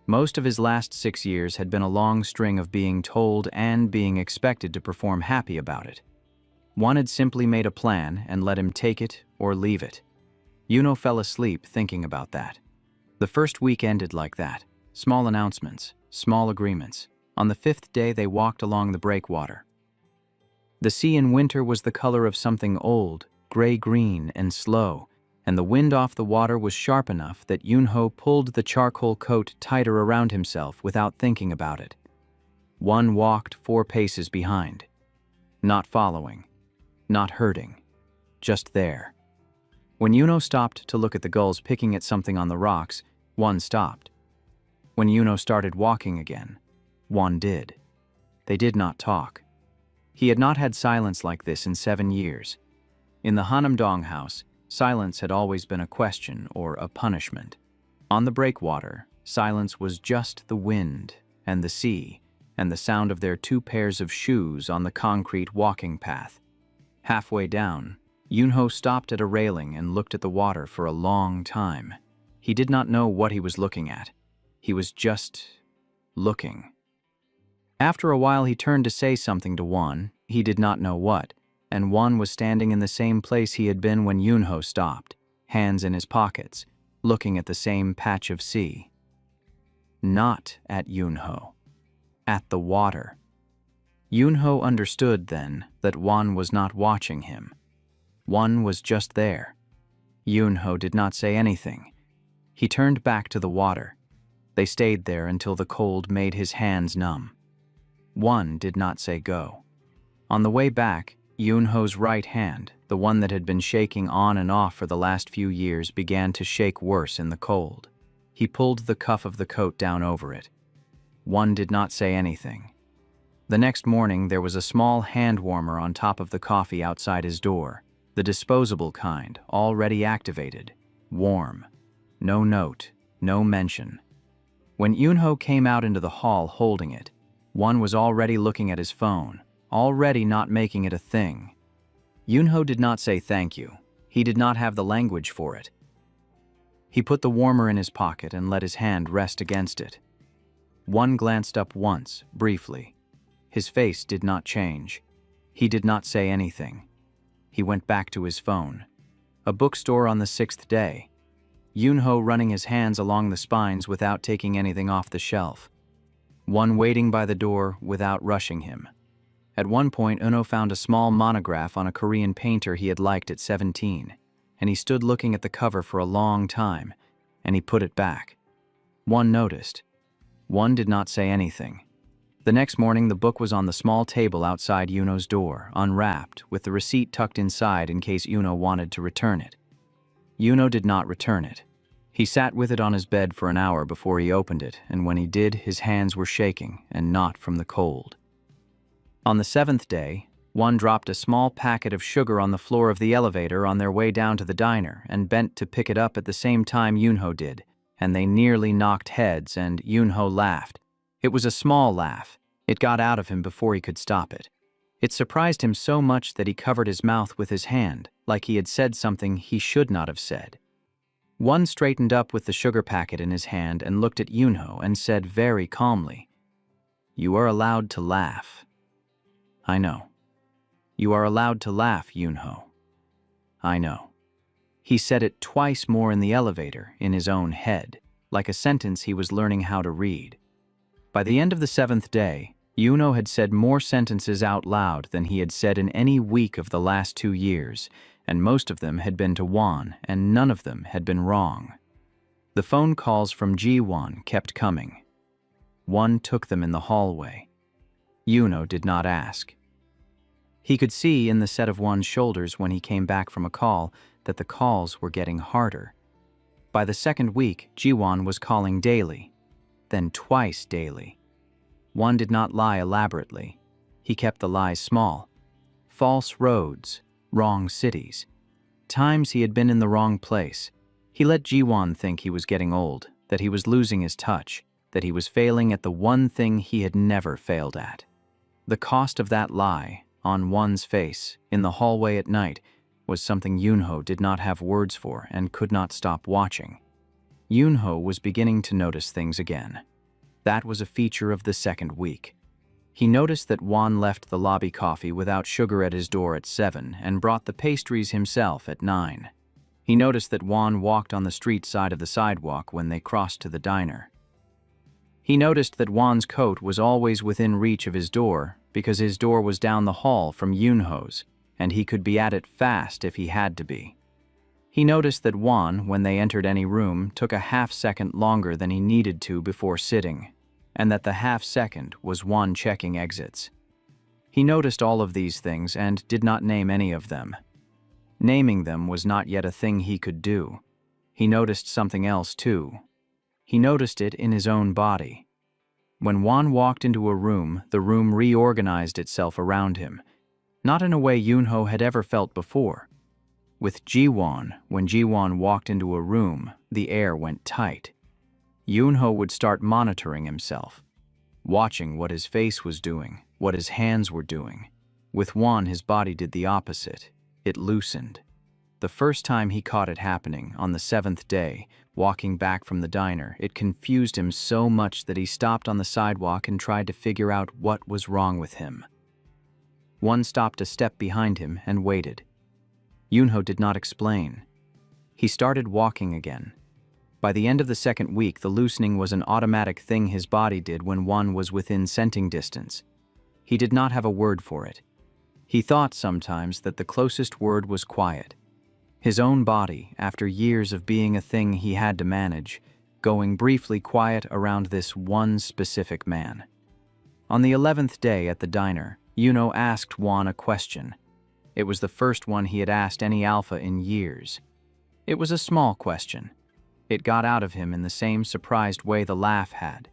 Most of his last 6 years had been a long string of being told and being expected to perform happy about it. One had simply made a plan and let him take it or leave it. Yunho fell asleep thinking about that. The first week ended like that. Small announcements, small agreements. On the 5th day they walked along the breakwater. The sea in winter was the color of something old, gray-green and slow, and the wind off the water was sharp enough that Yunho pulled the charcoal coat tighter around himself without thinking about it. One walked 4 paces behind. Not following. Not hurting. Just there. When Yunho stopped to look at the gulls picking at something on the rocks, one stopped. When Yunho started walking again, one did. They did not talk. He had not had silence like this in 7 years. In the Hanamdong house, silence had always been a question or a punishment. On the breakwater, silence was just the wind and the sea and the sound of their 2 pairs of shoes on the concrete walking path. Halfway down, Yunho stopped at a railing and looked at the water for a long time. He did not know what he was looking at. He was just looking. After a while he turned to say something to Won, he did not know what, and Won was standing in the same place he had been when Yunho stopped, hands in his pockets, looking at the same patch of sea. Not at Yunho. At the water. Yunho understood then that Won was not watching him. Won was just there. Yunho did not say anything. He turned back to the water. They stayed there until the cold made his hands numb. Won did not say go. On the way back, Yunho's right hand, the one that had been shaking on and off for the last few years, began to shake worse in the cold. He pulled the cuff of the coat down over it. Won did not say anything. The next morning there was a small hand warmer on top of the coffee outside his door, the disposable kind, already activated, warm. No note, no mention. When Yunho came out into the hall holding it, Won was already looking at his phone, already not making it a thing. Yunho did not say thank you. He did not have the language for it. He put the warmer in his pocket and let his hand rest against it. Won glanced up once, briefly. His face did not change. He did not say anything. He went back to his phone. A bookstore on the 6th day. Yunho running his hands along the spines without taking anything off the shelf. One waiting by the door without rushing him. At one point, Uno found a small monograph on a Korean painter he had liked at 17, and he stood looking at the cover for a long time, and he put it back. One noticed. One did not say anything. The next morning, the book was on the small table outside Uno's door, unwrapped, with the receipt tucked inside in case Uno wanted to return it. Uno did not return it. He sat with it on his bed for an hour before he opened it, and when he did, his hands were shaking, and not from the cold. On the 7th day, One dropped a small packet of sugar on the floor of the elevator on their way down to the diner and bent to pick it up at the same time Yunho did, and they nearly knocked heads, and Yunho laughed. It was a small laugh. It got out of him before he could stop it. It surprised him so much that he covered his mouth with his hand, like he had said something he should not have said. One straightened up with the sugar packet in his hand and looked at Yunho and said very calmly, "You are allowed to laugh." "I know." "You are allowed to laugh, Yunho." "I know." He said it twice more in the elevator, in his own head, like a sentence he was learning how to read. By the end of the 7th day, Yunho had said more sentences out loud than he had said in any week of the last 2 years, and most of them had been to Juan, and none of them had been wrong. The phone calls from Ji-won kept coming. One took them in the hallway. Yunho did not ask. He could see in the set of Juan's shoulders when he came back from a call that the calls were getting harder. By the 2nd week, Ji-won was calling daily, then twice daily. Juan did not lie elaborately. He kept the lies small. False roads, wrong cities, times he had been in the wrong place. He let Ji-won think he was getting old, that he was losing his touch, that he was failing at the one thing he had never failed at. The cost of that lie, on Juan's face, in the hallway at night, was something Yunho did not have words for and could not stop watching. Yunho was beginning to notice things again. That was a feature of the 2nd week. He noticed that Juan left the lobby coffee without sugar at his door at 7 and brought the pastries himself at 9. He noticed that Juan walked on the street side of the sidewalk when they crossed to the diner. He noticed that Juan's coat was always within reach of his door because his door was down the hall from Yunho's, and he could be at it fast if he had to be. He noticed that Juan, when they entered any room, took a half-second longer than he needed to before sitting, and that the half-second was Juan checking exits. He noticed all of these things and did not name any of them. Naming them was not yet a thing he could do. He noticed something else too. He noticed it in his own body. When Juan walked into a room, the room reorganized itself around him, not in a way Yunho had ever felt before. With Ji-won, when Ji-won walked into a room, the air went tight. Yunho would start monitoring himself, watching what his face was doing, what his hands were doing. With Juan, his body did the opposite. It loosened. The first time he caught it happening, on the 7th day, walking back from the diner, it confused him so much that he stopped on the sidewalk and tried to figure out what was wrong with him. One stopped a step behind him and waited. Yunho did not explain. He started walking again. By the end of the 2nd week, the loosening was an automatic thing his body did when one was within scenting distance. He did not have a word for it. He thought sometimes that the closest word was quiet. His own body, after years of being a thing he had to manage, going briefly quiet around this one specific man. On the 11th day at the diner, Yunho asked Juan a question. It was the first one he had asked any alpha in years. It was a small question. It got out of him in the same surprised way the laugh had.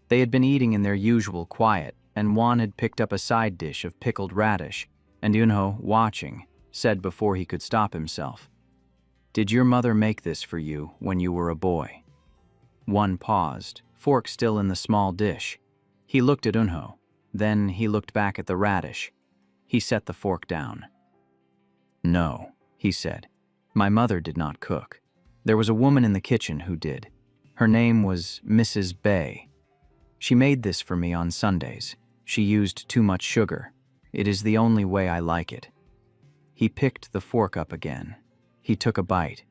They had been eating in their usual quiet, and Juan had picked up a side dish of pickled radish, and Yunho, watching, said before he could stop himself, "Did your mother make this for you when you were a boy?" Juan paused, fork still in the small dish. He looked at Yunho. Then he looked back at the radish. He set the fork down. "No," he said. "My mother did not cook. There was a woman in the kitchen who did. Her name was Mrs. Bay. She made this for me on Sundays. She used too much sugar. It is the only way I like it." He picked the fork up again. He took a bite.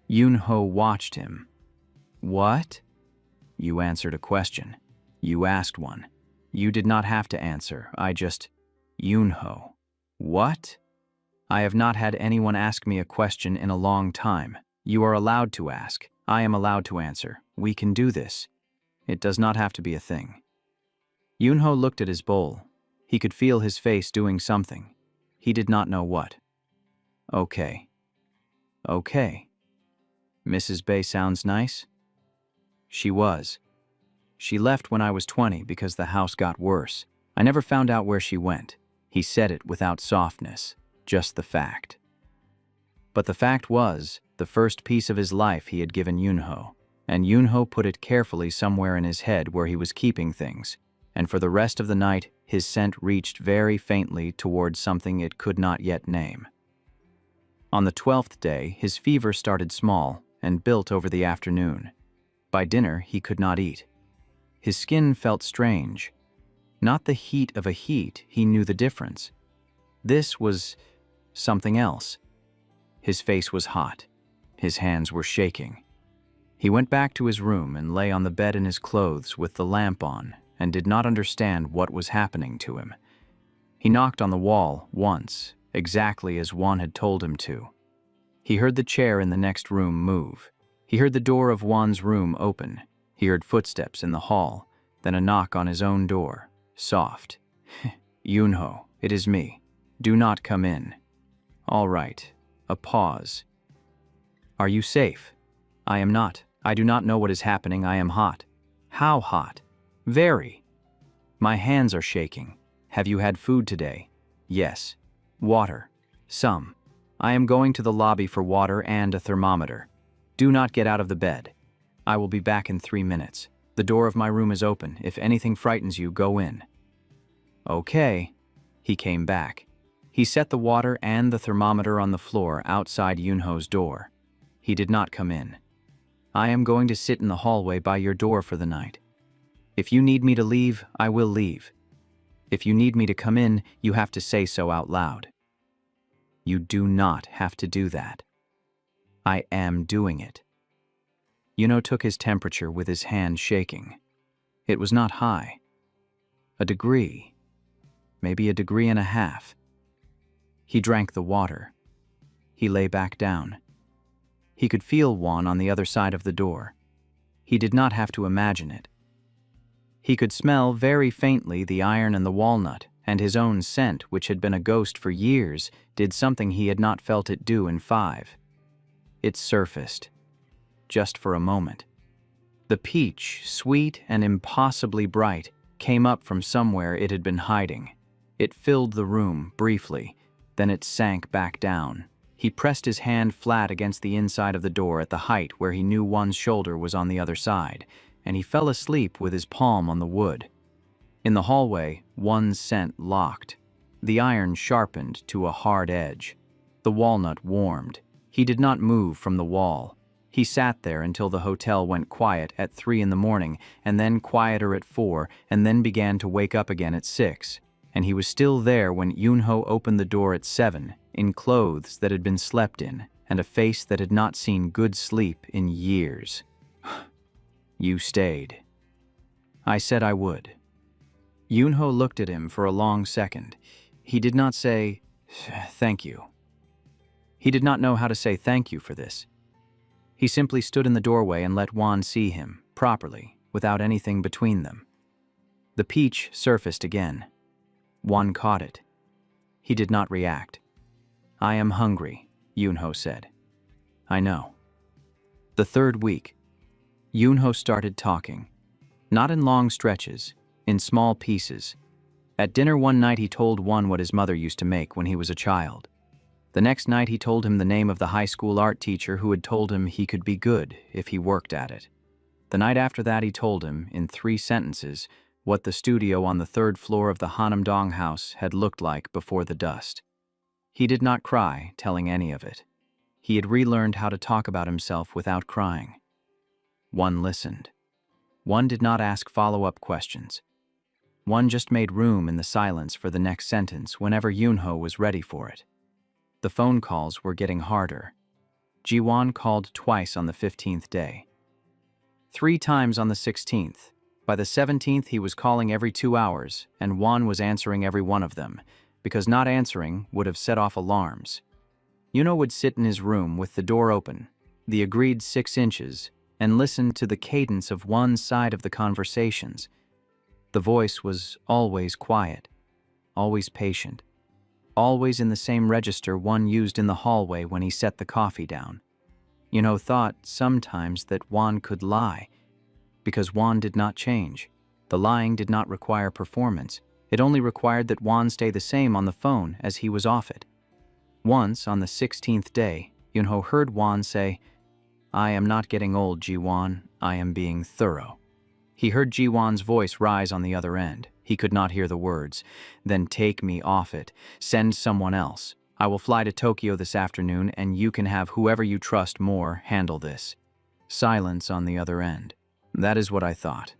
Yunho watched him. "What?" "You answered a question. You asked one. You did not have to answer. I just..." "Yunho." "What?" "I have not had anyone ask me a question in a long time. You are allowed to ask. I am allowed to answer. We can do this. It does not have to be a thing." Yunho looked at his bowl. He could feel his face doing something. He did not know what. "Okay." "Okay. Mrs. Bay sounds nice?" "She was. She left when I was 20 because the house got worse. I never found out where she went." He said it without softness, just the fact. But the fact was, the first piece of his life he had given Yunho, and Yunho put it carefully somewhere in his head where he was keeping things, and for the rest of the night his scent reached very faintly towards something it could not yet name. On the 12th day, his fever started small and built over the afternoon. By dinner, he could not eat. His skin felt strange. Not the heat of a heat, he knew the difference. This was something else. His face was hot. His hands were shaking. He went back to his room and lay on the bed in his clothes with the lamp on and did not understand what was happening to him. He knocked on the wall once, exactly as Juan had told him to. He heard the chair in the next room move. He heard the door of Juan's room open. He heard footsteps in the hall, then a knock on his own door, soft. "Yunho, it is me. Do not come in." "All right." A pause. "Are you safe?" "I am not. I do not know what is happening. I am hot." "How hot?" "Very." "My hands are shaking." "Have you had food today?" "Yes." "Water?" "Some." "I am going to the lobby for water and a thermometer. Do not get out of the bed. I will be back in 3 minutes. The door of my room is open. If anything frightens you, go in." "Okay." He came back. He set the water and the thermometer on the floor outside Yunho's door. He did not come in. "I am going to sit in the hallway by your door for the night. If you need me to leave, I will leave. If you need me to come in, you have to say so out loud." "You do not have to do that." "I am doing it." Yunho took his temperature with his hand shaking. It was not high. A degree. Maybe a degree and a half. He drank the water. He lay back down. He could feel Juan on the other side of the door. He did not have to imagine it. He could smell very faintly the iron and the walnut, and his own scent, which had been a ghost for years, did something he had not felt it do in 5. It surfaced. Just for a moment. The peach, sweet and impossibly bright, came up from somewhere it had been hiding. It filled the room, briefly, then it sank back down. He pressed his hand flat against the inside of the door at the height where he knew Juan's shoulder was on the other side, and he fell asleep with his palm on the wood. In the hallway, Juan's scent locked. The iron sharpened to a hard edge. The walnut warmed. He did not move from the wall. He sat there until the hotel went quiet at 3 in the morning, and then quieter at 4, and then began to wake up again at 6. And he was still there when Yunho opened the door at 7, in clothes that had been slept in, and a face that had not seen good sleep in years. "You stayed." "I said I would." Yunho looked at him for a long second. He did not say, "Thank you." He did not know how to say thank you for this. He simply stood in the doorway and let Juan see him, properly, without anything between them. The peach surfaced again. Juan caught it. He did not react. "I am hungry," Yunho said. "I know." The 3rd week, Yunho started talking. Not in long stretches, in small pieces. At dinner one night he told Juan what his mother used to make when he was a child. The next night he told him the name of the high school art teacher who had told him he could be good if he worked at it. The night after that he told him, in 3 sentences, what the studio on the 3rd floor of the Hanamdong house had looked like before the dust. He did not cry, telling any of it. He had relearned how to talk about himself without crying. One listened. One did not ask follow-up questions. One just made room in the silence for the next sentence whenever Yunho was ready for it. The phone calls were getting harder. Jiwon called twice on the 15th day. 3 times on the 16th. By the 17th he was calling every 2 hours, and Juan was answering every one of them, because not answering would have set off alarms. Yunho would sit in his room with the door open, the agreed 6 inches, and listen to the cadence of one side of the conversations. The voice was always quiet, always patient, always in the same register one used in the hallway when he set the coffee down. Yunho thought sometimes that Juan could lie, because Juan did not change. The lying did not require performance. It only required that Juan stay the same on the phone as he was off it. Once, on the 16th day, Yunho heard Juan say, "I am not getting old, Jiwon. I am being thorough." He heard Jiwon's voice rise on the other end. He could not hear the words. Then take me off it. Send someone else. I will fly to Tokyo this afternoon, and you can have whoever you trust more handle this. Silence on the other end. That is what I thought.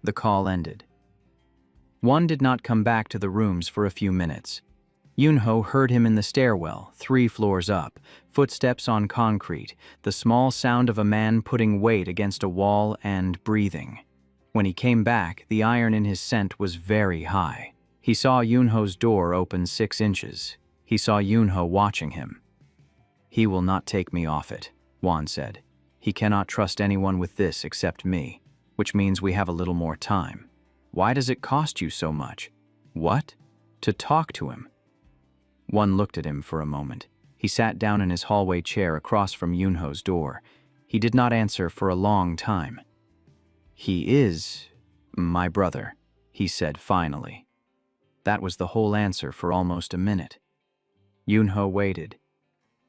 The call ended. One did not come back to the rooms for a few minutes. Yunho heard him in the stairwell, 3 floors up, footsteps on concrete, the small sound of a man putting weight against a wall and breathing. When he came back, the iron in his scent was very high. He saw Yunho's door open 6 inches. He saw Yunho watching him. He will not take me off it, Juan said. He cannot trust anyone with this except me, which means we have a little more time. Why does it cost you so much? What? To talk to him? One looked at him for a moment. He sat down in his hallway chair across from Yunho's door. He did not answer for a long time. He is my brother, he said finally. That was the whole answer for almost a minute. Yunho waited.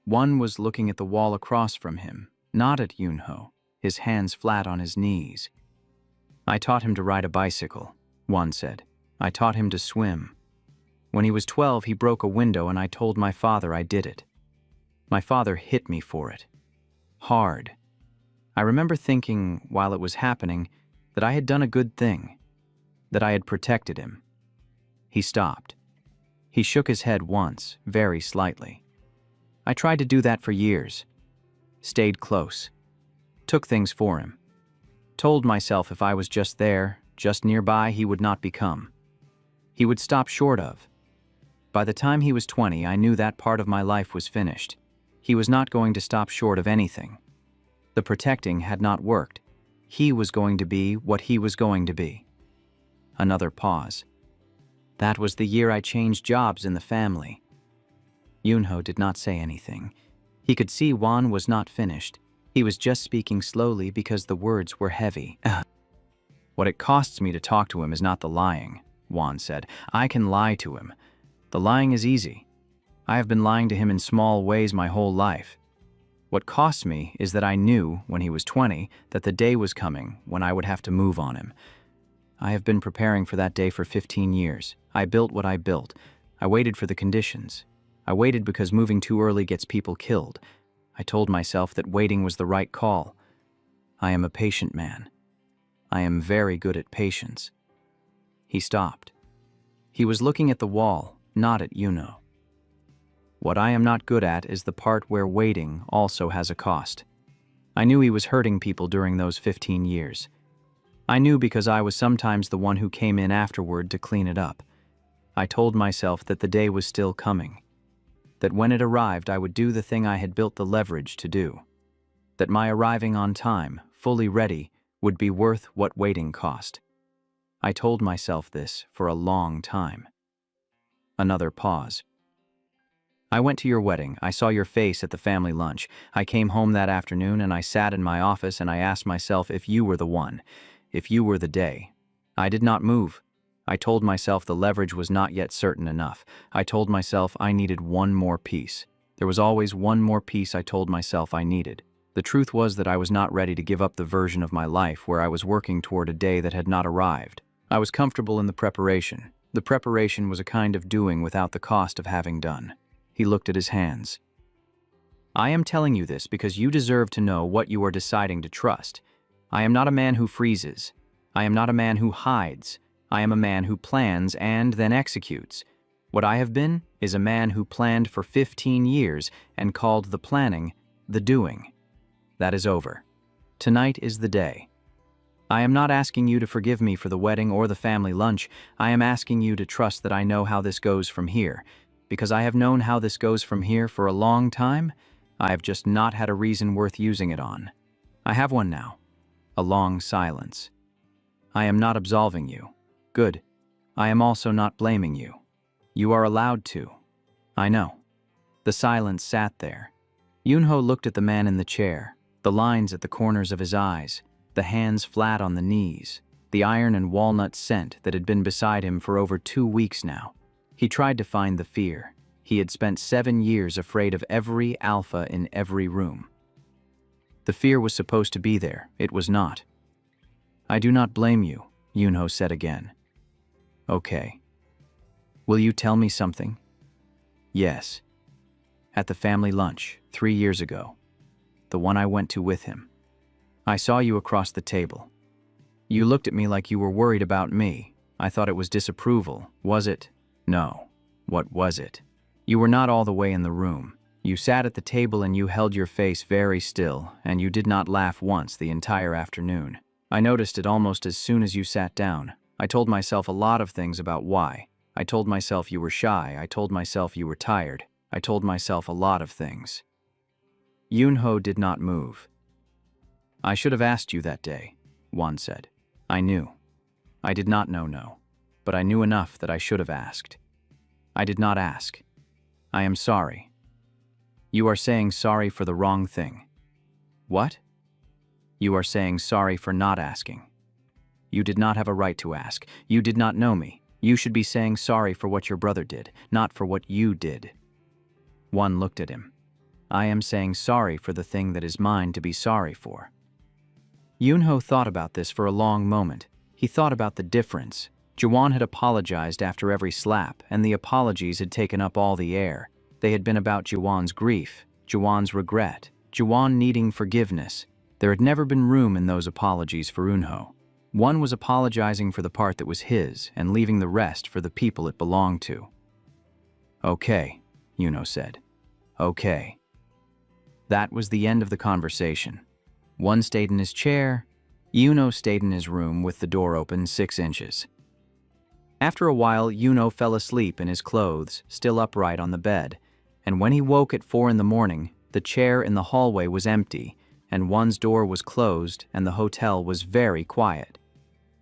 One was looking at the wall across from him, not at Yunho, his hands flat on his knees. I taught him to ride a bicycle, one said. I taught him to swim. When he was 12, he broke a window and I told my father I did it. My father hit me for it. Hard. I remember thinking, while it was happening, that I had done a good thing, that I had protected him. He stopped. He shook his head once, very slightly. I tried to do that for years. Stayed close. Took things for him. Told myself if I was just there, just nearby, he would not become. He would stop short of. By the time he was 20, I knew that part of my life was finished. He was not going to stop short of anything. The protecting had not worked. He was going to be what he was going to be. Another pause. That was the year I changed jobs in the family. Yunho did not say anything. He could see Juan was not finished. He was just speaking slowly because the words were heavy. What it costs me to talk to him is not the lying, Juan said. I can lie to him. The lying is easy. I have been lying to him in small ways my whole life. What costs me is that I knew, when he was 20, that the day was coming when I would have to move on him. I have been preparing for that day for 15 years. I built what I built. I waited for the conditions. I waited because moving too early gets people killed. I told myself that waiting was the right call. I am a patient man. I am very good at patience. He stopped. He was looking at the wall, not at Yunho. What I am not good at is the part where waiting also has a cost. I knew he was hurting people during those 15 years. I knew because I was sometimes the one who came in afterward to clean it up. I told myself that the day was still coming. That when it arrived, I would do the thing I had built the leverage to do. That my arriving on time, fully ready, would be worth what waiting cost. I told myself this for a long time. Another pause. I went to your wedding. I saw your face at the family lunch. I came home that afternoon and I sat in my office and I asked myself if you were the one, if you were the day. I did not move. I told myself the leverage was not yet certain enough. I told myself I needed one more piece. There was always one more piece I told myself I needed. The truth was that I was not ready to give up the version of my life where I was working toward a day that had not arrived. I was comfortable in the preparation. The preparation was a kind of doing without the cost of having done. He looked at his hands. I am telling you this because you deserve to know what you are deciding to trust. I am not a man who freezes. I am not a man who hides. I am a man who plans and then executes. What I have been is a man who planned for 15 years and called the planning the doing. That is over. Tonight is the day. I am not asking you to forgive me for the wedding or the family lunch. I am asking you to trust that I know how this goes from here. Because I have known how this goes from here for a long time, I have just not had a reason worth using it on. I have one now. A long silence. I am not absolving you. Good. I am also not blaming you. You are allowed to. I know. The silence sat there. Yunho looked at the man in the chair, the lines at the corners of his eyes, the hands flat on the knees, the iron and walnut scent that had been beside him for over 2 weeks now. He tried to find the fear. He had spent 7 years afraid of every alpha in every room. The fear was supposed to be there. It was not. I do not blame you, Yunho said again. Okay. Will you tell me something? Yes. At the family lunch, 3 years ago. The one I went to with him. I saw you across the table. You looked at me like you were worried about me. I thought it was disapproval. Was it? No. What was it? You were not all the way in the room. You sat at the table and you held your face very still, and you did not laugh once the entire afternoon. I noticed it almost as soon as you sat down. I told myself a lot of things about why. I told myself you were shy. I told myself you were tired. I told myself a lot of things. Yunho did not move. I should have asked you that day, Won said. I knew. I did not know no, but I knew enough that I should have asked. I did not ask. I am sorry. You are saying sorry for the wrong thing. What? You are saying sorry for not asking. You did not have a right to ask. You did not know me. You should be saying sorry for what your brother did, not for what you did. One looked at him. I am saying sorry for the thing that is mine to be sorry for. Yunho thought about this for a long moment. He thought about the difference. Jawan had apologized after every slap, and the apologies had taken up all the air. They had been about Jawan's grief, Jawan's regret, Jawan needing forgiveness. There had never been room in those apologies for Yunho. One was apologizing for the part that was his and leaving the rest for the people it belonged to. Okay, Yunho said. Okay. That was the end of the conversation. One stayed in his chair. Yunho stayed in his room with the door open 6 inches. After a while, Yunho fell asleep in his clothes, still upright on the bed, and when he woke at 4 in the morning, the chair in the hallway was empty, and One's door was closed, and the hotel was very quiet.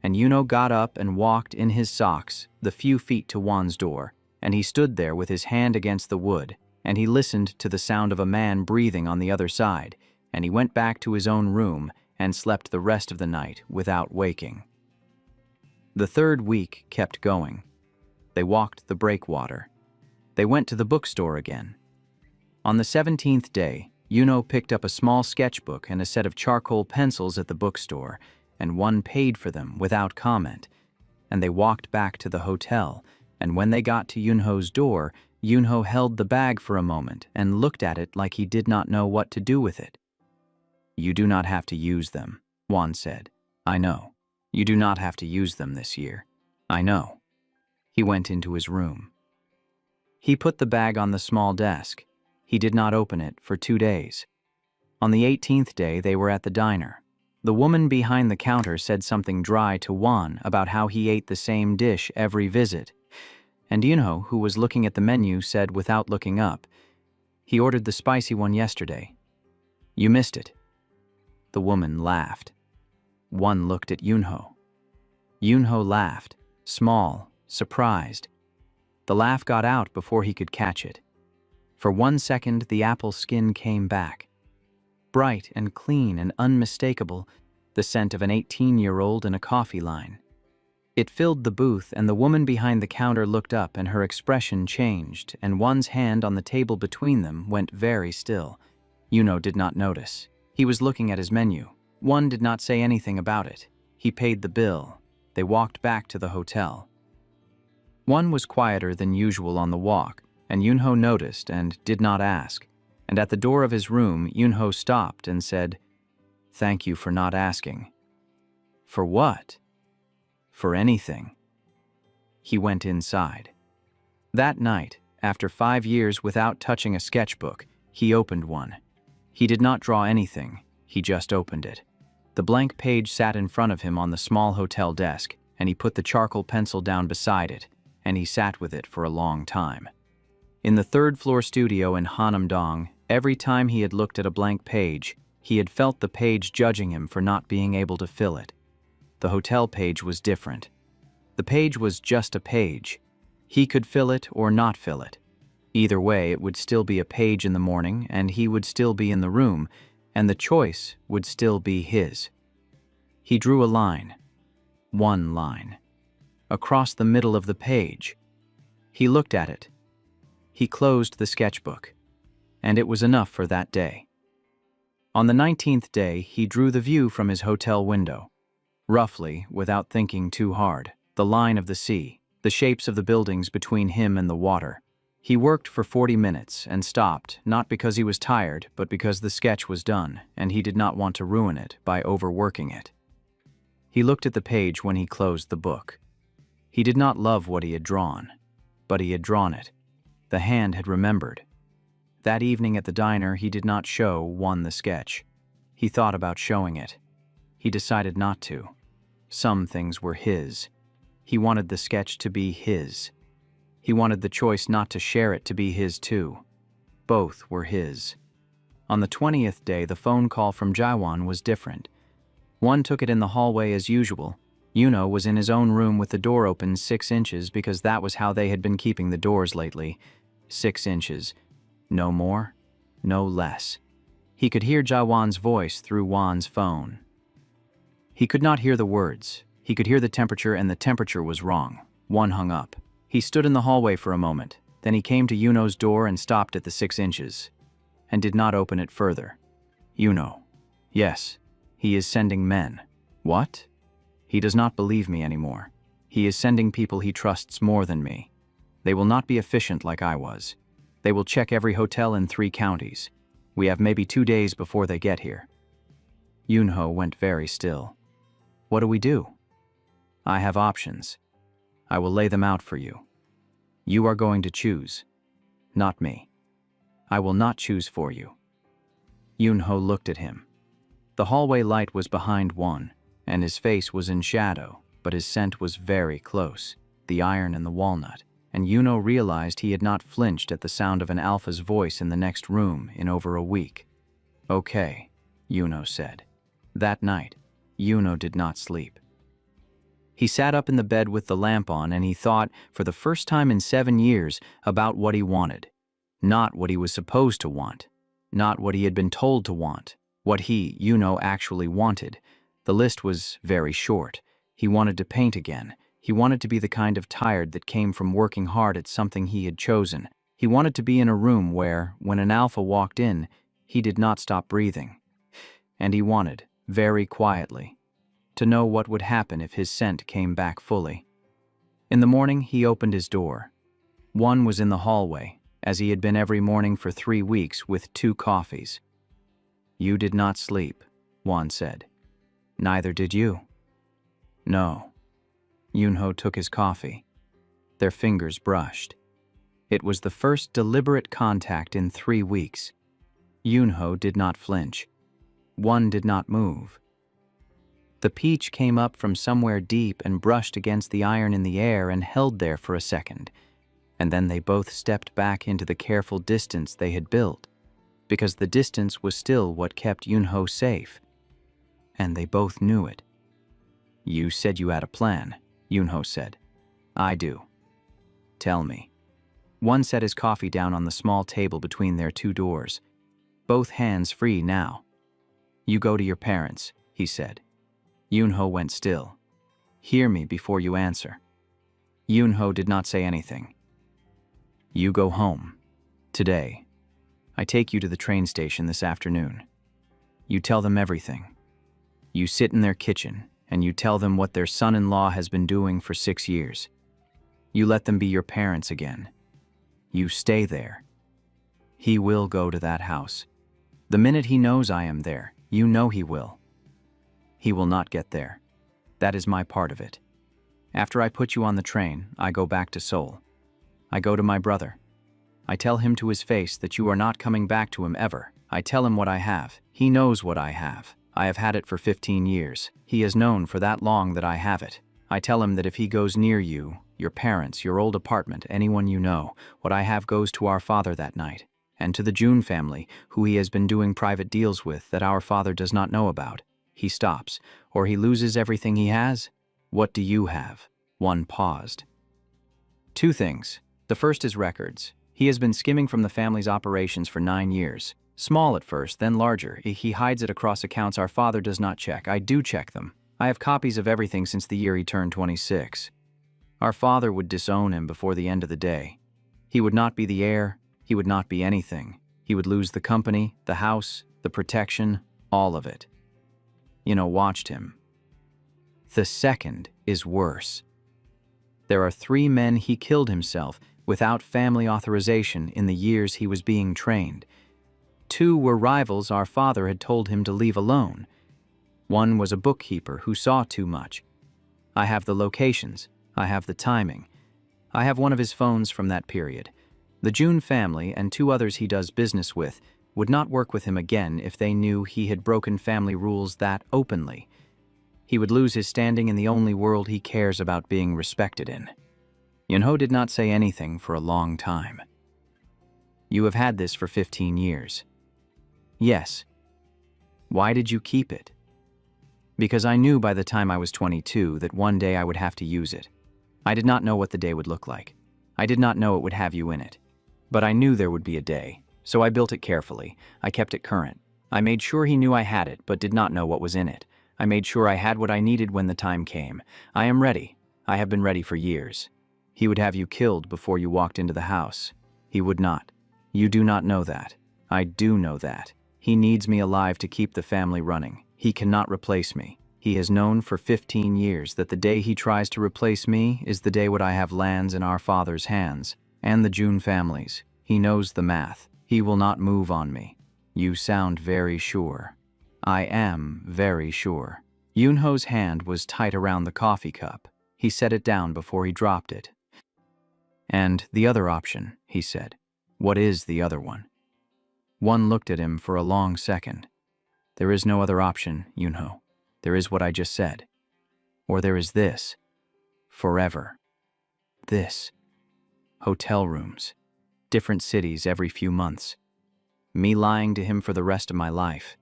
And Yunho got up and walked in his socks the few feet to One's door, and he stood there with his hand against the wood, and he listened to the sound of a man breathing on the other side, and he went back to his own room and slept the rest of the night without waking. The 3rd week kept going. They walked the breakwater. They went to the bookstore again. On the 17th day, Yunho picked up a small sketchbook and a set of charcoal pencils at the bookstore, and One paid for them without comment. And they walked back to the hotel, and when they got to Yunho's door, Yunho held the bag for a moment and looked at it like he did not know what to do with it. You do not have to use them, One said. I know. You do not have to use them this year. I know. He went into his room. He put the bag on the small desk. He did not open it for 2 days. On the 18th day, they were at the diner. The woman behind the counter said something dry to Wan about how he ate the same dish every visit. And Yunho, who was looking at the menu, said without looking up, he ordered the spicy one yesterday. You missed it. The woman laughed. One looked at Yunho. Yunho laughed, small, surprised. The laugh got out before he could catch it. For 1 second, the apple skin came back. Bright and clean and unmistakable, the scent of an 18-year-old in a coffee line. It filled the booth, and the woman behind the counter looked up and her expression changed, and One's hand on the table between them went very still. Yunho did not notice. He was looking at his menu. One did not say anything about it. He paid the bill. They walked back to the hotel. One was quieter than usual on the walk, and Yunho noticed and did not ask. And at the door of his room, Yunho stopped and said, "Thank you for not asking." For what? For anything. He went inside. That night, after 5 years without touching a sketchbook, he opened one. He did not draw anything. He just opened it. The blank page sat in front of him on the small hotel desk, and he put the charcoal pencil down beside it, and he sat with it for a long time. In the 3rd-floor studio in Hanam-dong, every time he had looked at a blank page, he had felt the page judging him for not being able to fill it. The hotel page was different. The page was just a page. He could fill it or not fill it. Either way, it would still be a page in the morning, and he would still be in the room, and the choice would still be his. He drew a line. 1 line. Across the middle of the page. He looked at it. He closed the sketchbook. And it was enough for that day. On the 19th day, he drew the view from his hotel window. Roughly, without thinking too hard, the line of the sea, the shapes of the buildings between him and the water. He worked for 40 minutes and stopped, not because he was tired, but because the sketch was done, and he did not want to ruin it by overworking it. He looked at the page when he closed the book. He did not love what he had drawn, but he had drawn it. The hand had remembered. That evening at the diner, he did not show Juan the sketch. He thought about showing it. He decided not to. Some things were his. He wanted the sketch to be his. He wanted the choice not to share it to be his too. Both were his. On the 20th day, the phone call from Jaiwan was different. One took it in the hallway as usual. Yuno was in his own room with the door open 6 inches because that was how they had been keeping the doors lately. 6 inches. No more, no less. He could hear Jaiwan's voice through Juan's phone. He could not hear the words. He could hear the temperature, and the temperature was wrong. One hung up. He stood in the hallway for a moment. Then he came to Yuno's door and stopped at the 6 inches, and did not open it further. Yuno. Yes, he is sending men. What? He does not believe me anymore. He is sending people he trusts more than me. They will not be efficient like I was. They will check every hotel in 3 counties. We have maybe 2 days before they get here. Yunho went very still. What do we do? I have options. I will lay them out for you. You are going to choose, not me. I will not choose for you. Yunho looked at him. The hallway light was behind Juan, and his face was in shadow, but his scent was very close, the iron and the walnut, and Yuno realized he had not flinched at the sound of an alpha's voice in the next room in over a week. Okay, Yuno said. That night, Yuno did not sleep. He sat up in the bed with the lamp on, and he thought, for the first time in 7 years, about what he wanted. Not what he was supposed to want. Not what he had been told to want. What he, Yuno, actually wanted. The list was very short. He wanted to paint again. He wanted to be the kind of tired that came from working hard at something he had chosen. He wanted to be in a room where, when an alpha walked in, he did not stop breathing. And he wanted, very quietly, to know what would happen if his scent came back fully. In the morning, he opened his door. One was in the hallway, as he had been every morning for 3 weeks with 2 coffees. You did not sleep, Juan said. Neither did you. No. Yunho took his coffee. Their fingers brushed. It was the first deliberate contact in 3 weeks. Yunho did not flinch. One did not move. The peach came up from somewhere deep and brushed against the iron in the air and held there for a second, and then they both stepped back into the careful distance they had built, because the distance was still what kept Yunho safe, and they both knew it. You said you had a plan, Yunho said. I do. Tell me. One set his coffee down on the small table between their 2 doors, both hands free now. You go to your parents, he said. Yunho went still. Hear me before you answer. Yunho did not say anything. You go home. Today. I take you to the train station this afternoon. You tell them everything. You sit in their kitchen, and you tell them what their son-in-law has been doing for 6 years. You let them be your parents again. You stay there. He will go to that house. The minute he knows I am there, you know he will. He will not get there. That is my part of it. After I put you on the train, I go back to Seoul. I go to my brother. I tell him to his face that you are not coming back to him ever. I tell him what I have. He knows what I have. I have had it for 15 years. He has known for that long that I have it. I tell him that if he goes near you, your parents, your old apartment, anyone you know, what I have goes to our father that night, and to the June family, who he has been doing private deals with that our father does not know about. He stops, or he loses everything he has. What do you have? One paused. 2 things. The first is records. He has been skimming from the family's operations for 9 years. Small at first, then larger. He hides it across accounts our father does not check. I do check them. I have copies of everything since the year he turned 26. Our father would disown him before the end of the day. He would not be the heir. He would not be anything. He would lose the company, the house, the protection, all of it. Watched him. The second is worse. There are 3 men he killed himself without family authorization in the years he was being trained. 2 were rivals our father had told him to leave alone. 1 was a bookkeeper who saw too much. I have the locations. I have the timing. I have one of his phones from that period. The June family and 2 others he does business with would not work with him again if they knew he had broken family rules that openly. He would lose his standing in the only world he cares about being respected in. Yunho did not say anything for a long time. You have had this for 15 years. Yes. Why did you keep it? Because I knew by the time I was 22 that one day I would have to use it. I did not know what the day would look like. I did not know it would have you in it. But I knew there would be a day, so I built it carefully. I kept it current. I made sure he knew I had it, but did not know what was in it. I made sure I had what I needed when the time came. I am ready. I have been ready for years. He would have you killed before you walked into the house. He would not. You do not know that. I do know that. He needs me alive to keep the family running. He cannot replace me. He has known for 15 years that the day he tries to replace me is the day when I have lands in our father's hands, and the June family's. He knows the math. He will not move on me. You sound very sure. I am very sure. Yunho's hand was tight around the coffee cup. He set it down before he dropped it. And the other option, he said. What is the other one? One looked at him for a long second. There is no other option, Yunho. There is what I just said. Or there is this. Forever. This. Hotel rooms. Different cities every few months. Me lying to him for the rest of my life.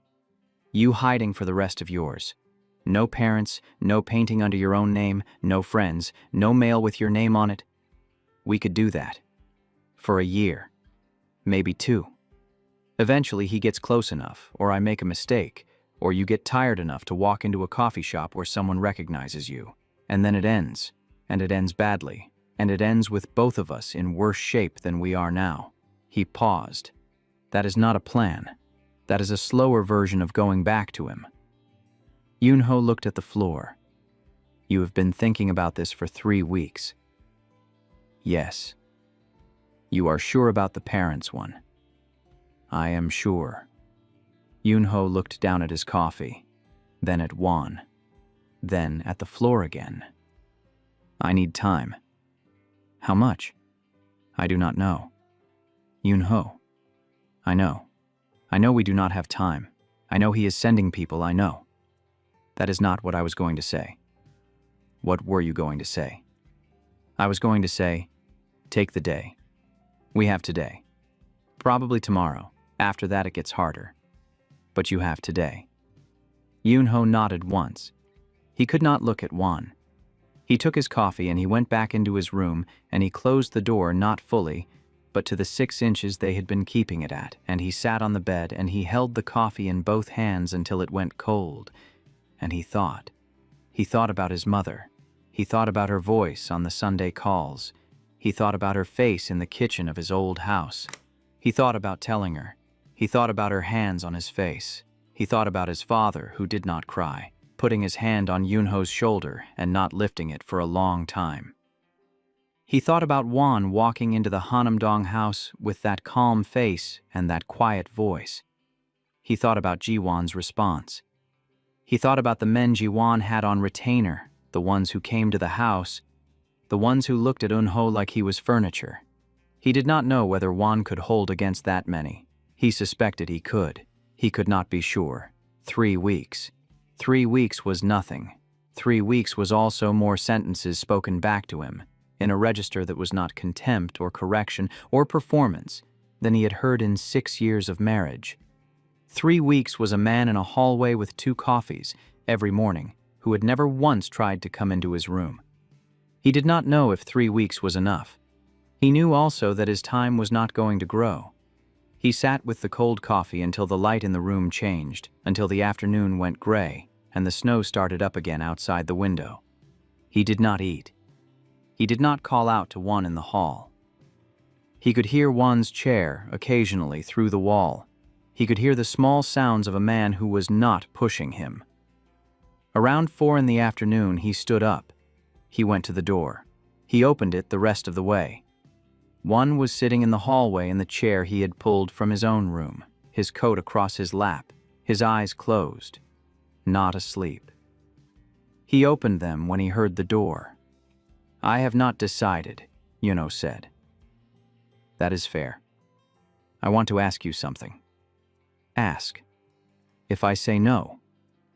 You hiding for the rest of yours. No parents, no painting under your own name, no friends, no mail with your name on it. We could do that. For a year. Maybe 2. Eventually he gets close enough, or I make a mistake, or you get tired enough to walk into a coffee shop where someone recognizes you. And then it ends. And it ends badly. And it ends with both of us in worse shape than we are now. He paused. That is not a plan. That is a slower version of going back to him. Yunho looked at the floor. You have been thinking about this for 3 weeks. Yes. You are sure about the parents one. I am sure. Yunho looked down at his coffee, then at Juan, then at the floor again. I need time. How much? I do not know. Yunho. I know. I know we do not have time. I know he is sending people, I know. That is not what I was going to say. What were you going to say? I was going to say, take the day. We have today. Probably tomorrow. After that it gets harder. But you have today. Yunho nodded once. He could not look at Juan. He took his coffee and he went back into his room and he closed the door not fully, but to the 6 inches they had been keeping it at, and he sat on the bed and he held the coffee in both hands until it went cold. And he thought. He thought about his mother. He thought about her voice on the Sunday calls. He thought about her face in the kitchen of his old house. He thought about telling her. He thought about her hands on his face. He thought about his father, who did not cry, putting his hand on Yunho's shoulder and not lifting it for a long time. He thought about Juan walking into the Hanamdong house with that calm face and that quiet voice. He thought about Jiwon's response. He thought about the men Jiwon had on retainer, the ones who came to the house, the ones who looked at Eunho like he was furniture. He did not know whether Juan could hold against that many. He suspected he could. He could not be sure. 3 weeks. 3 weeks was nothing. 3 weeks was also more sentences spoken back to him, in a register that was not contempt or correction or performance, than he had heard in 6 years of marriage. 3 weeks was a man in a hallway with 2 coffees every morning who had never once tried to come into his room. He did not know if 3 weeks was enough. He knew also that his time was not going to grow. He sat with the cold coffee until the light in the room changed, until the afternoon went gray, and the snow started up again outside the window. He did not eat. He did not call out to Juan in the hall. He could hear Juan's chair occasionally through the wall. He could hear the small sounds of a man who was not pushing him. Around 4 in the afternoon, he stood up. He went to the door. He opened it the rest of the way. One was sitting in the hallway in the chair he had pulled from his own room, his coat across his lap, his eyes closed, not asleep. He opened them when he heard the door. "I have not decided," Yuno said. "That is fair. I want to ask you something." "Ask." If I say no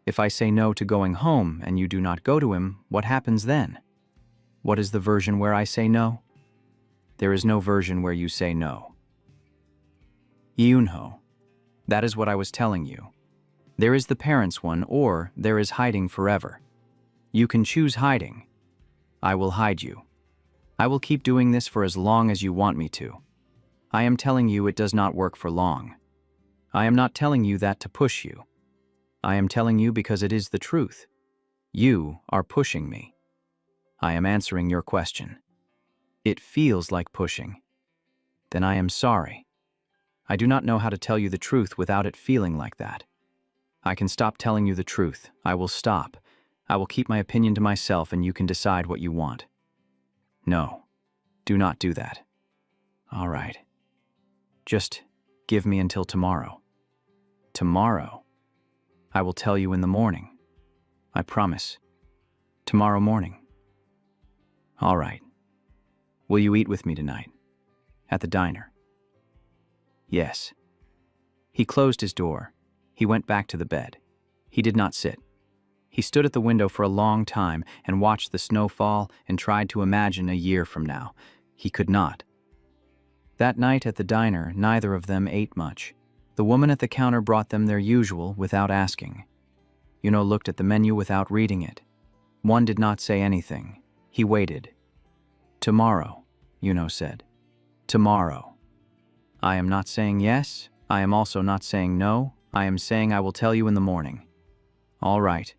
to going home and you do not go to him, what happens then? What is the version where I say no? There is no version where you say no. Yunho, that is what I was telling you. There is the parents one, or there is hiding forever. You can choose hiding. I will hide you. I will keep doing this for as long as you want me to. I am telling you it does not work for long. I am not telling you that to push you. I am telling you because it is the truth. You are pushing me. I am answering your question. It feels like pushing. Then I am sorry. I do not know how to tell you the truth without it feeling like that. I can stop telling you the truth. I will stop. I will keep my opinion to myself and you can decide what you want. No, do not do that. All right. Just give me until tomorrow. Tomorrow? I will tell you in the morning. I promise. Tomorrow morning. All right. Will you eat with me tonight? At the diner? Yes. He closed his door. He went back to the bed. He did not sit. He stood at the window for a long time and watched the snow fall and tried to imagine a year from now. He could not. That night at the diner, neither of them ate much. The woman at the counter brought them their usual without asking. Yuno looked at the menu without reading it. One did not say anything. He waited. Tomorrow, Yuno said. Tomorrow. I am not saying yes. I am also not saying no. I am saying I will tell you in the morning. All right.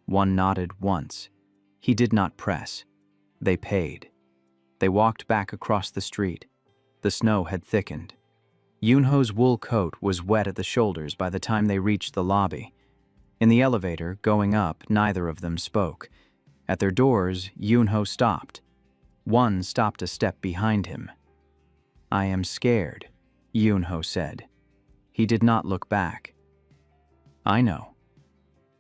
One nodded once. He did not press. They paid. They walked back across the street. The snow had thickened. Yunho's wool coat was wet at the shoulders by the time they reached the lobby. In the elevator, going up, neither of them spoke. At their doors, Yunho stopped. One stopped a step behind him. I am scared, Yunho said. He did not look back. I know.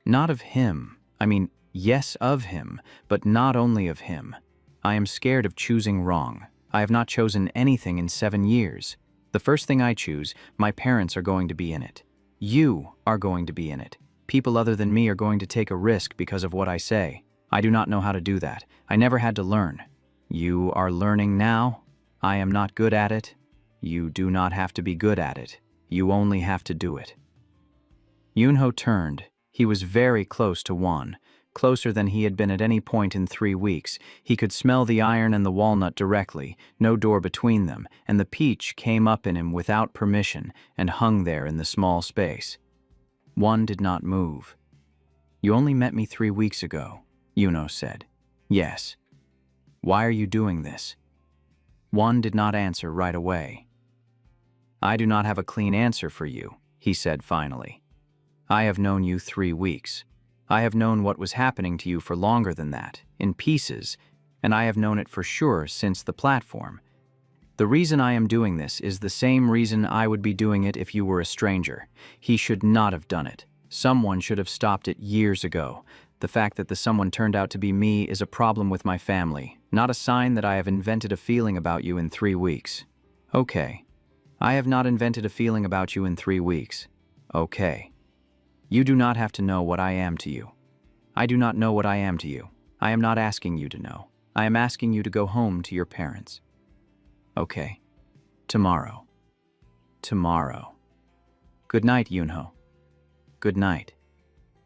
Not of him. I mean, yes, of him, but not only of him. I am scared of choosing wrong. I have not chosen anything in 7 years. The first thing I choose, my parents are going to be in it. You are going to be in it. People other than me are going to take a risk because of what I say. I do not know how to do that. I never had to learn. You are learning now. I am not good at it. You do not have to be good at it. You only have to do it. Yunho turned. He was very close to Juan, closer than he had been at any point in 3 weeks. He could smell the iron and the walnut directly, no door between them, and the peach came up in him without permission and hung there in the small space. Juan did not move. You only met me 3 weeks ago, Yuno said. Yes. Why are you doing this? Juan did not answer right away. I do not have a clean answer for you, he said finally. I have known you 3 weeks. I have known what was happening to you for longer than that, in pieces, and I have known it for sure since the platform. The reason I am doing this is the same reason I would be doing it if you were a stranger. He should not have done it. Someone should have stopped it years ago. The fact that the someone turned out to be me is a problem with my family, not a sign that I have invented a feeling about you in 3 weeks. Okay. I have not invented a feeling about you in 3 weeks. Okay. You do not have to know what I am to you. I do not know what I am to you. I am not asking you to know. I am asking you to go home to your parents. Okay. Tomorrow. Tomorrow. Good night, Yunho. Good night.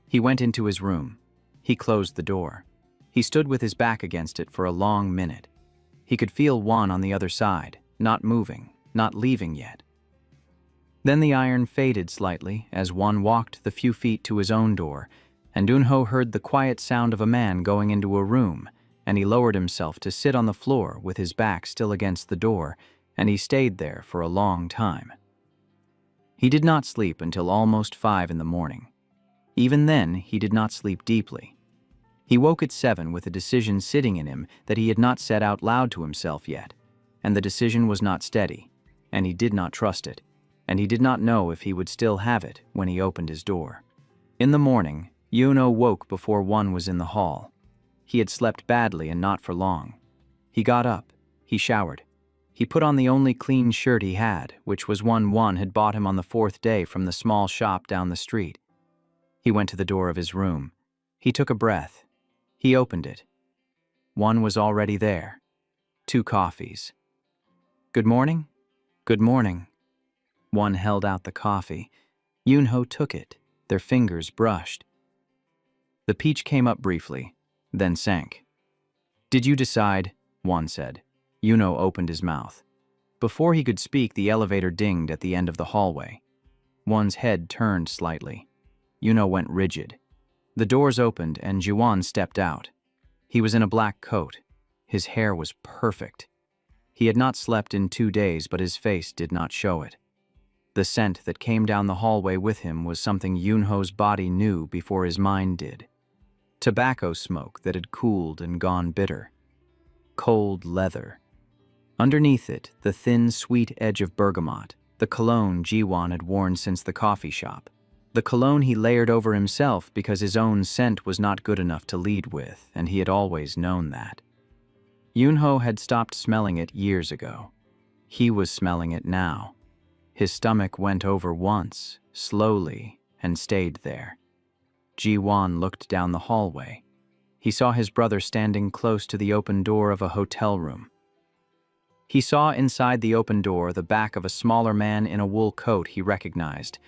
He went into his room. He closed the door. He stood with his back against it for a long minute. He could feel Juan on the other side, not moving, not leaving yet. Then the iron faded slightly as Juan walked the few feet to his own door, and Yunho heard the quiet sound of a man going into a room, and he lowered himself to sit on the floor with his back still against the door, and he stayed there for a long time. He did not sleep until almost 5 in the morning. Even then, he did not sleep deeply. He woke at 7 with a decision sitting in him that he had not said out loud to himself yet, and the decision was not steady, and he did not trust it, and he did not know if he would still have it when he opened his door. In the morning, Yuno woke before one was in the hall. He had slept badly and not for long. He got up, he showered. He put on the only clean shirt he had, which was one had bought him on the 4th day from the small shop down the street. He went to the door of his room. He took a breath. He opened it. One was already there. 2 coffees. "Good morning?" "Good morning." One held out the coffee. Yunho took it. Their fingers brushed. The peach came up briefly, then sank. "Did you decide?" One said. Yuno opened his mouth. Before he could speak, the elevator dinged at the end of the hallway. One's head turned slightly. Yuno went rigid. The doors opened and Juwon stepped out. He was in a black coat. His hair was perfect. He had not slept in 2 days, but his face did not show it. The scent that came down the hallway with him was something Yunho's body knew before his mind did. Tobacco smoke that had cooled and gone bitter. Cold leather. Underneath it, the thin, sweet edge of bergamot, the cologne Jiwon had worn since the coffee shop. The cologne he layered over himself because his own scent was not good enough to lead with, and he had always known that. Yunho had stopped smelling it years ago. He was smelling it now. His stomach went over once, slowly, and stayed there. Jiwon looked down the hallway. He saw his brother standing close to the open door of a hotel room. He saw inside the open door the back of a smaller man in a wool coat he recognized,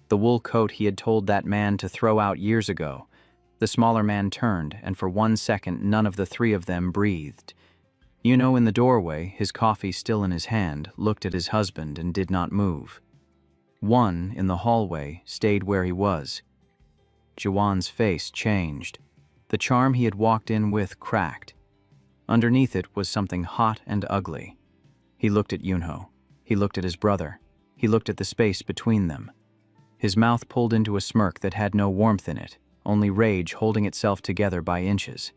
the wool coat he had told that man to throw out years ago. The smaller man turned, and for 1 second none of the 3 of them breathed. Yuno in the doorway, his coffee still in his hand, looked at his husband and did not move. One in the hallway stayed where he was. Jiwon's face changed. The charm he had walked in with cracked. Underneath it was something hot and ugly. He looked at Yunho. He looked at his brother. He looked at the space between them. His mouth pulled into a smirk that had no warmth in it, only rage holding itself together by inches.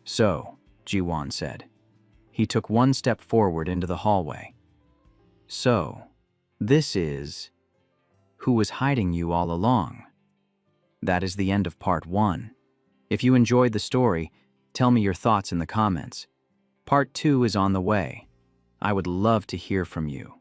"So," Jiwon said. He took 1 step forward into the hallway. "So, this is who was hiding you all along." That is the end of part 1. If you enjoyed the story, tell me your thoughts in the comments. Part 2 is on the way. I would love to hear from you.